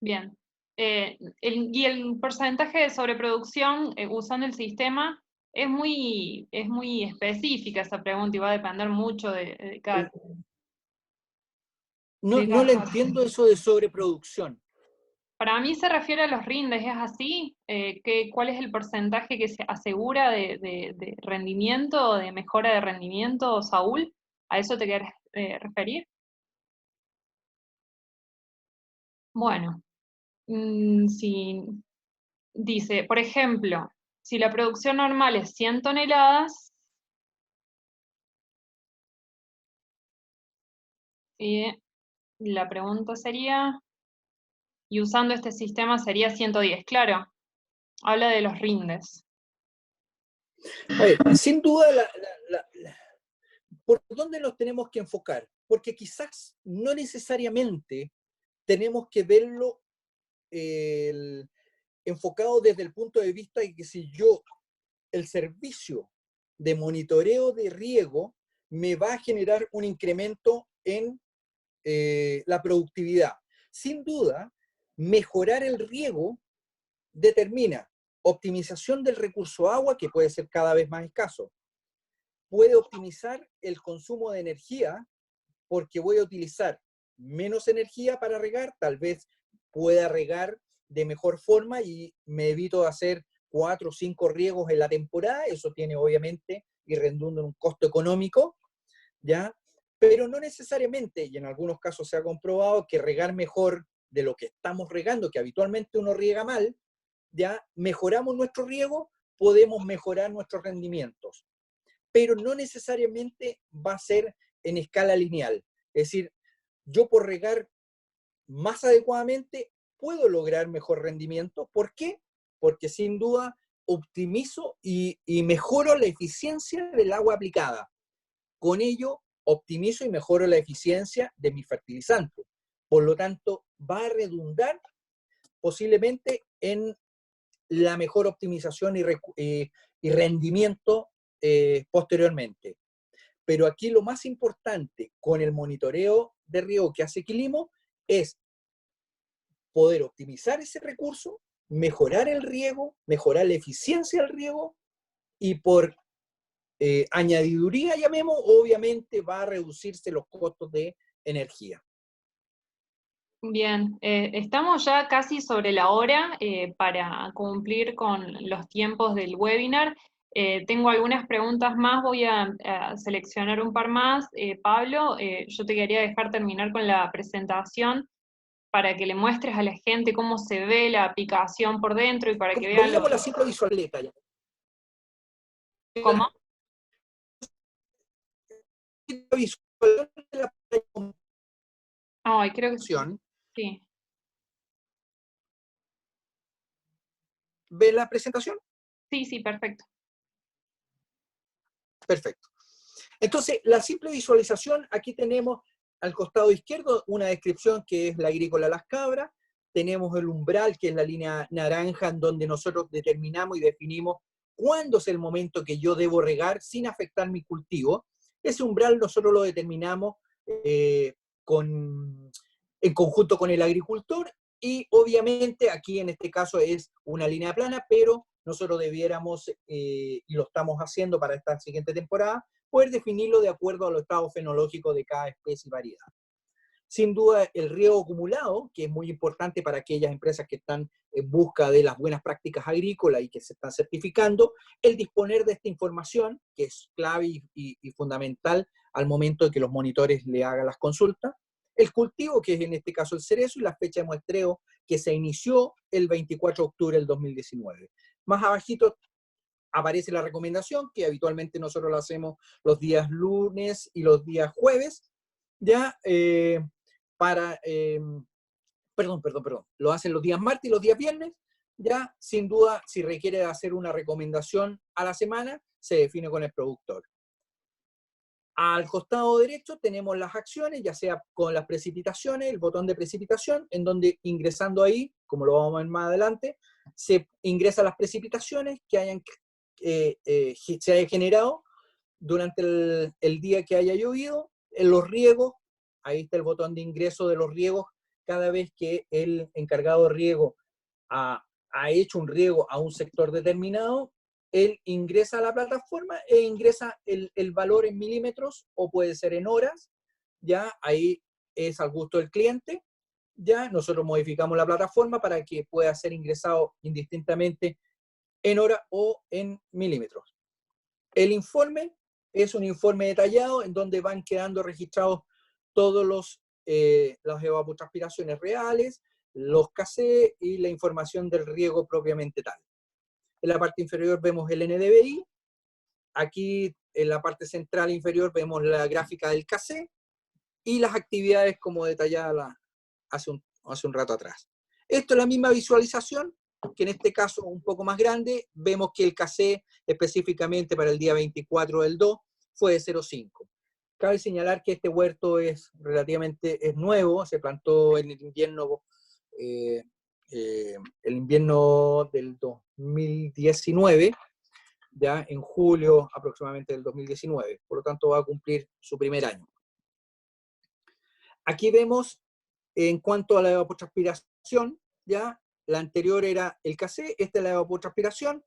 Bien. Y el porcentaje de sobreproducción usando el sistema es muy específica esa pregunta y va a depender mucho de cada... No le entiendo eso de sobreproducción. Para mí se refiere a los rindes, ¿es así? ¿Cuál es el porcentaje que se asegura de rendimiento, de mejora de rendimiento, Saúl? ¿A eso te quieres referir? Bueno, si dice, por ejemplo, si la producción normal es 100 toneladas, la pregunta sería, y usando este sistema sería 110, claro, habla de los rindes. A ver, sin duda, ¿por dónde nos tenemos que enfocar? Porque quizás no necesariamente tenemos que verlo enfocado desde el punto de vista de que si yo, el servicio de monitoreo de riego me va a generar un incremento en la productividad. Sin duda, mejorar el riego determina optimización del recurso agua, que puede ser cada vez más escaso. Puede optimizar el consumo de energía, porque voy a utilizar menos energía para regar, tal vez pueda regar de mejor forma y me evito hacer 4 o 5 riegos en la temporada. Eso tiene obviamente y redunda en un costo económico, ¿ya? Pero no necesariamente, y en algunos casos se ha comprobado que regar mejor de lo que estamos regando, que habitualmente uno riega mal, ya mejoramos nuestro riego, podemos mejorar nuestros rendimientos. Pero no necesariamente va a ser en escala lineal. Es decir, yo por regar más adecuadamente puedo lograr mejor rendimiento. ¿Por qué? Porque sin duda optimizo y mejoro la eficiencia del agua aplicada. Con ello, optimizo y mejoro la eficiencia de mi fertilizante. Por lo tanto, va a redundar posiblemente en la mejor optimización y rendimiento posteriormente. Pero aquí lo más importante con el monitoreo de riego que hace Quilimo es poder optimizar ese recurso, mejorar el riego, mejorar la eficiencia del riego y por añadiduría, llamemos, obviamente va a reducirse los costos de energía. Bien, estamos ya casi sobre la hora para cumplir con los tiempos del webinar. Tengo algunas preguntas más, voy a seleccionar un par más. Pablo, yo te quería dejar terminar con la presentación para que le muestres a la gente cómo se ve la aplicación por dentro y para que vean Veíamos la simple visualeta ya. ¿Cómo? Ay, creo que sí. ¿Ve la presentación? Sí, perfecto. Perfecto. Entonces, la simple visualización, aquí tenemos al costado izquierdo una descripción que es la agrícola Las Cabras, tenemos el umbral, que es la línea naranja, en donde nosotros determinamos y definimos cuándo es el momento que yo debo regar sin afectar mi cultivo. Ese umbral nosotros lo determinamos en conjunto con el agricultor y obviamente aquí en este caso es una línea plana, pero nosotros debiéramos, y lo estamos haciendo para esta siguiente temporada, poder definirlo de acuerdo a los estados fenológicos de cada especie y variedad. Sin duda, el riego acumulado, que es muy importante para aquellas empresas que están en busca de las buenas prácticas agrícolas y que se están certificando, el disponer de esta información, que es clave y fundamental al momento de que los monitores le hagan las consultas, el cultivo, que es en este caso el cerezo, y la fecha de muestreo, que se inició el 24 de octubre del 2019. Más abajito aparece la recomendación, que habitualmente nosotros la hacemos los días lunes y los días jueves, ya lo hacen los días martes y los días viernes, ya sin duda, si requiere hacer una recomendación a la semana, se define con el productor. Al costado derecho tenemos las acciones, ya sea con las precipitaciones, el botón de precipitación, en donde ingresando ahí, como lo vamos a ver más adelante, se ingresan las precipitaciones que se hayan generado durante el día que haya llovido, en los riegos, ahí está el botón de ingreso de los riegos, cada vez que el encargado de riego ha hecho un riego a un sector determinado, él ingresa a la plataforma e ingresa el valor en milímetros o puede ser en horas, ya ahí es al gusto del cliente, ya nosotros modificamos la plataforma para que pueda ser ingresado indistintamente en hora o en milímetros. El informe es un informe detallado en donde van quedando registrados todos las evapotranspiraciones reales, los KC y la información del riego propiamente tal. En la parte inferior vemos el NDVI, aquí en la parte central inferior vemos la gráfica del KC y las actividades como detallada hace un rato atrás. Esto es la misma visualización, que en este caso un poco más grande, vemos que el KC específicamente para el día 24 del 2 fue de 0,5. Cabe señalar que este huerto es relativamente nuevo, se plantó en el invierno del 2019, ya en julio aproximadamente del 2019, por lo tanto va a cumplir su primer año. Aquí vemos en cuanto a la evapotranspiración, ya la anterior era el KC, esta es la evapotranspiración,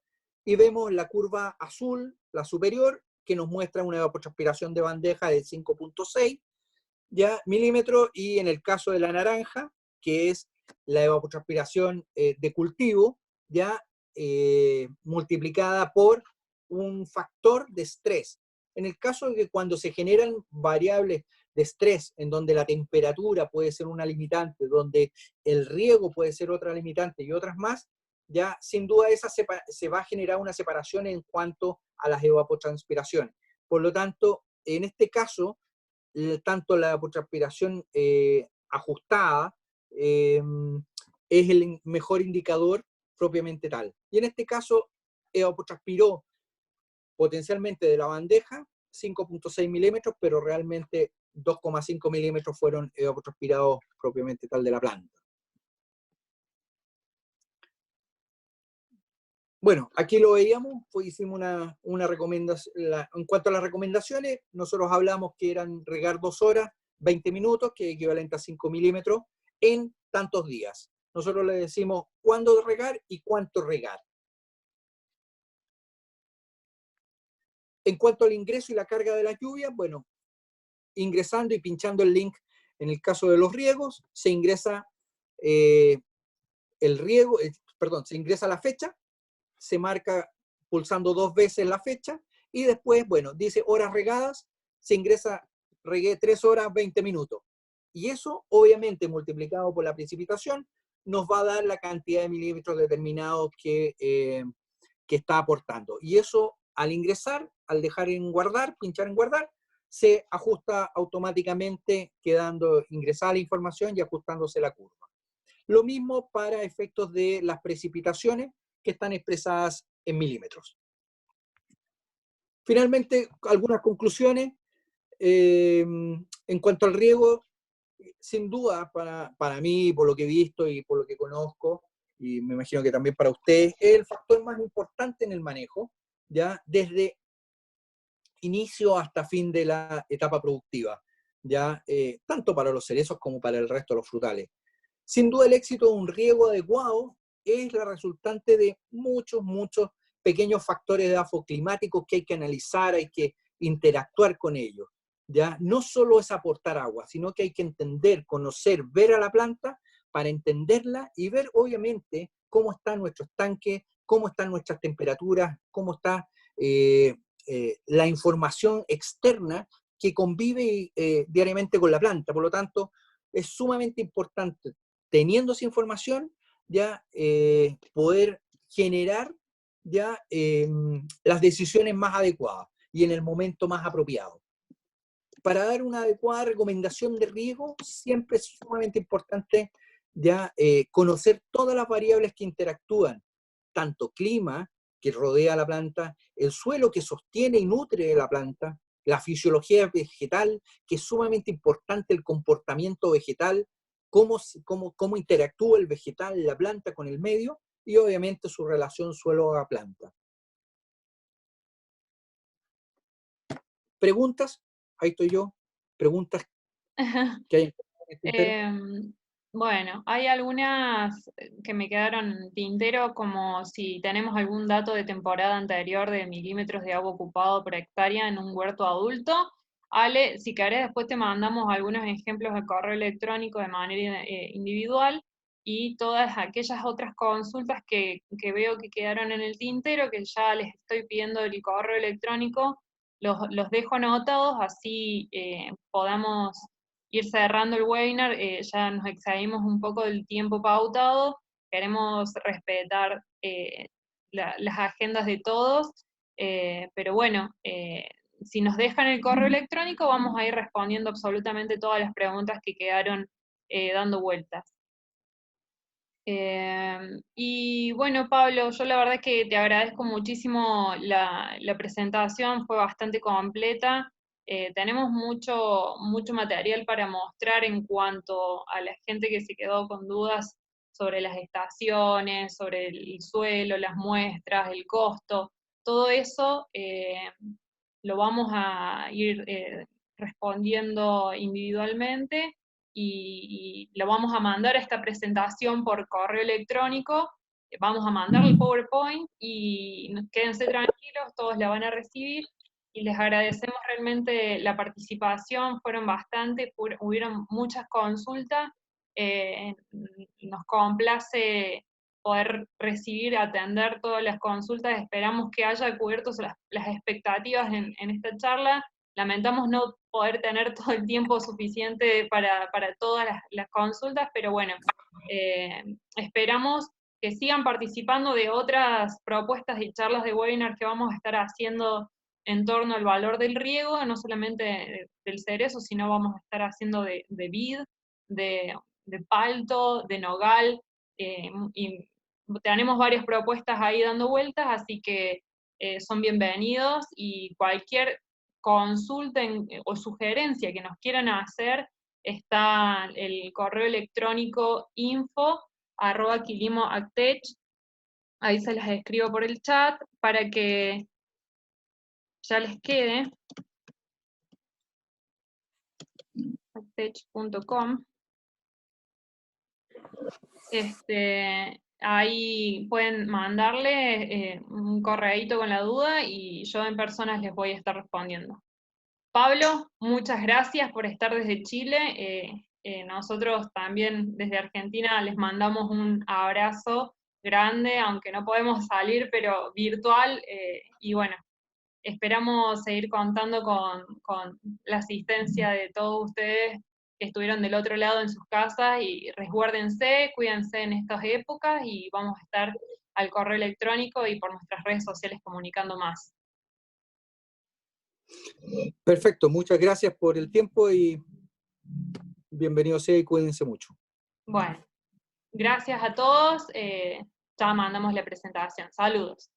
y vemos la curva azul, la superior, que nos muestra una evapotranspiración de bandeja de 5.6 milímetros, y en el caso de la naranja, que es la evapotranspiración de cultivo, multiplicada por un factor de estrés. En el caso de que cuando se generan variables de estrés, en donde la temperatura puede ser una limitante, donde el riego puede ser otra limitante y otras más, ya sin duda se va a generar una separación en cuanto a las evapotranspiraciones. Por lo tanto, en este caso, tanto la evapotranspiración ajustada es el mejor indicador propiamente tal. Y en este caso, evapotranspiró potencialmente de la bandeja 5.6 milímetros, pero realmente 2,5 milímetros fueron evapotranspirados propiamente tal de la planta. Bueno, aquí lo veíamos, pues hicimos una recomendación. En cuanto a las recomendaciones, nosotros hablamos que eran regar 2 horas, 20 minutos, que es equivalente a 5 milímetros, en tantos días. Nosotros le decimos cuándo regar y cuánto regar. En cuanto al ingreso y la carga de las lluvias, bueno, ingresando y pinchando el link, en el caso de los riegos, se ingresa se ingresa la fecha, se marca pulsando 2 veces la fecha, y después, bueno, dice horas regadas, se ingresa, regué 3 horas, 20 minutos. Y eso, obviamente, multiplicado por la precipitación, nos va a dar la cantidad de milímetros determinados que está aportando. Y eso, al ingresar, al dejar en guardar, pinchar en guardar, se ajusta automáticamente, quedando ingresada la información y ajustándose la curva. Lo mismo para efectos de las precipitaciones, que están expresadas en milímetros. Finalmente, algunas conclusiones. En cuanto al riego, sin duda, para mí, por lo que he visto y por lo que conozco, y me imagino que también para ustedes, es el factor más importante en el manejo, ya desde inicio hasta fin de la etapa productiva, tanto para los cerezos como para el resto de los frutales. Sin duda, el éxito de un riego adecuado es la resultante de muchos pequeños factores de afoclimáticos que hay que analizar, hay que interactuar con ellos. ¿Ya? No solo es aportar agua, sino que hay que entender, conocer, ver a la planta para entenderla y ver, obviamente, cómo están nuestros tanques, cómo están nuestras temperaturas, cómo está la información externa que convive diariamente con la planta. Por lo tanto, es sumamente importante, teniendo esa información, poder generar ya las decisiones más adecuadas y en el momento más apropiado. Para dar una adecuada recomendación de riego, siempre es sumamente importante ya conocer todas las variables que interactúan, tanto clima, que rodea la planta, el suelo que sostiene y nutre la planta, la fisiología vegetal, que es sumamente importante el comportamiento vegetal, cómo interactúa el vegetal, la planta con el medio, y obviamente su relación suelo a planta. ¿Preguntas? Ahí estoy yo. ¿Preguntas que hay en el tintero? Bueno, hay algunas que me quedaron en tintero, como si tenemos algún dato de temporada anterior de milímetros de agua ocupado por hectárea en un huerto adulto. Ale, si querés, después te mandamos algunos ejemplos de correo electrónico de manera individual y todas aquellas otras consultas que veo que quedaron en el tintero, que ya les estoy pidiendo el correo electrónico, los dejo anotados, así podamos ir cerrando el webinar. Ya nos excedimos un poco del tiempo pautado, queremos respetar las agendas de todos, pero bueno, si nos dejan el correo electrónico vamos a ir respondiendo absolutamente todas las preguntas que quedaron dando vueltas. Y bueno, Pablo, yo la verdad es que te agradezco muchísimo la presentación, fue bastante completa. Tenemos mucho material para mostrar en cuanto a la gente que se quedó con dudas sobre las estaciones, sobre el suelo, las muestras, el costo. Todo eso lo vamos a ir respondiendo individualmente y lo vamos a mandar a esta presentación por correo electrónico. Vamos a mandar el PowerPoint y quédense tranquilos, todos la van a recibir y les agradecemos realmente la participación, fueron bastantes, hubieron muchas consultas, nos complace poder recibir, atender todas las consultas, esperamos que haya cubierto las expectativas en esta charla. Lamentamos no poder tener todo el tiempo suficiente para todas las consultas, pero bueno, esperamos que sigan participando de otras propuestas y charlas de webinar que vamos a estar haciendo en torno al valor del riego, no solamente del cerezo, sino vamos a estar haciendo de vid, de palto, de nogal, y tenemos varias propuestas ahí dando vueltas, así que son bienvenidos y cualquier consulta o sugerencia que nos quieran hacer, está el correo electrónico info@quilimoactech, ahí se las escribo por el chat para que ya les quede, actech.com. Ahí pueden mandarle un correíto con la duda y yo en personas les voy a estar respondiendo. Pablo, muchas gracias por estar desde Chile. Nosotros también desde Argentina les mandamos un abrazo grande, aunque no podemos salir, pero virtual. Y bueno, esperamos seguir contando con la asistencia de todos ustedes que estuvieron del otro lado en sus casas y resguárdense, cuídense en estas épocas y vamos a estar al correo electrónico y por nuestras redes sociales comunicando más. Perfecto, muchas gracias por el tiempo y bienvenido sea y cuídense mucho. Bueno, gracias a todos. Ya mandamos la presentación. Saludos.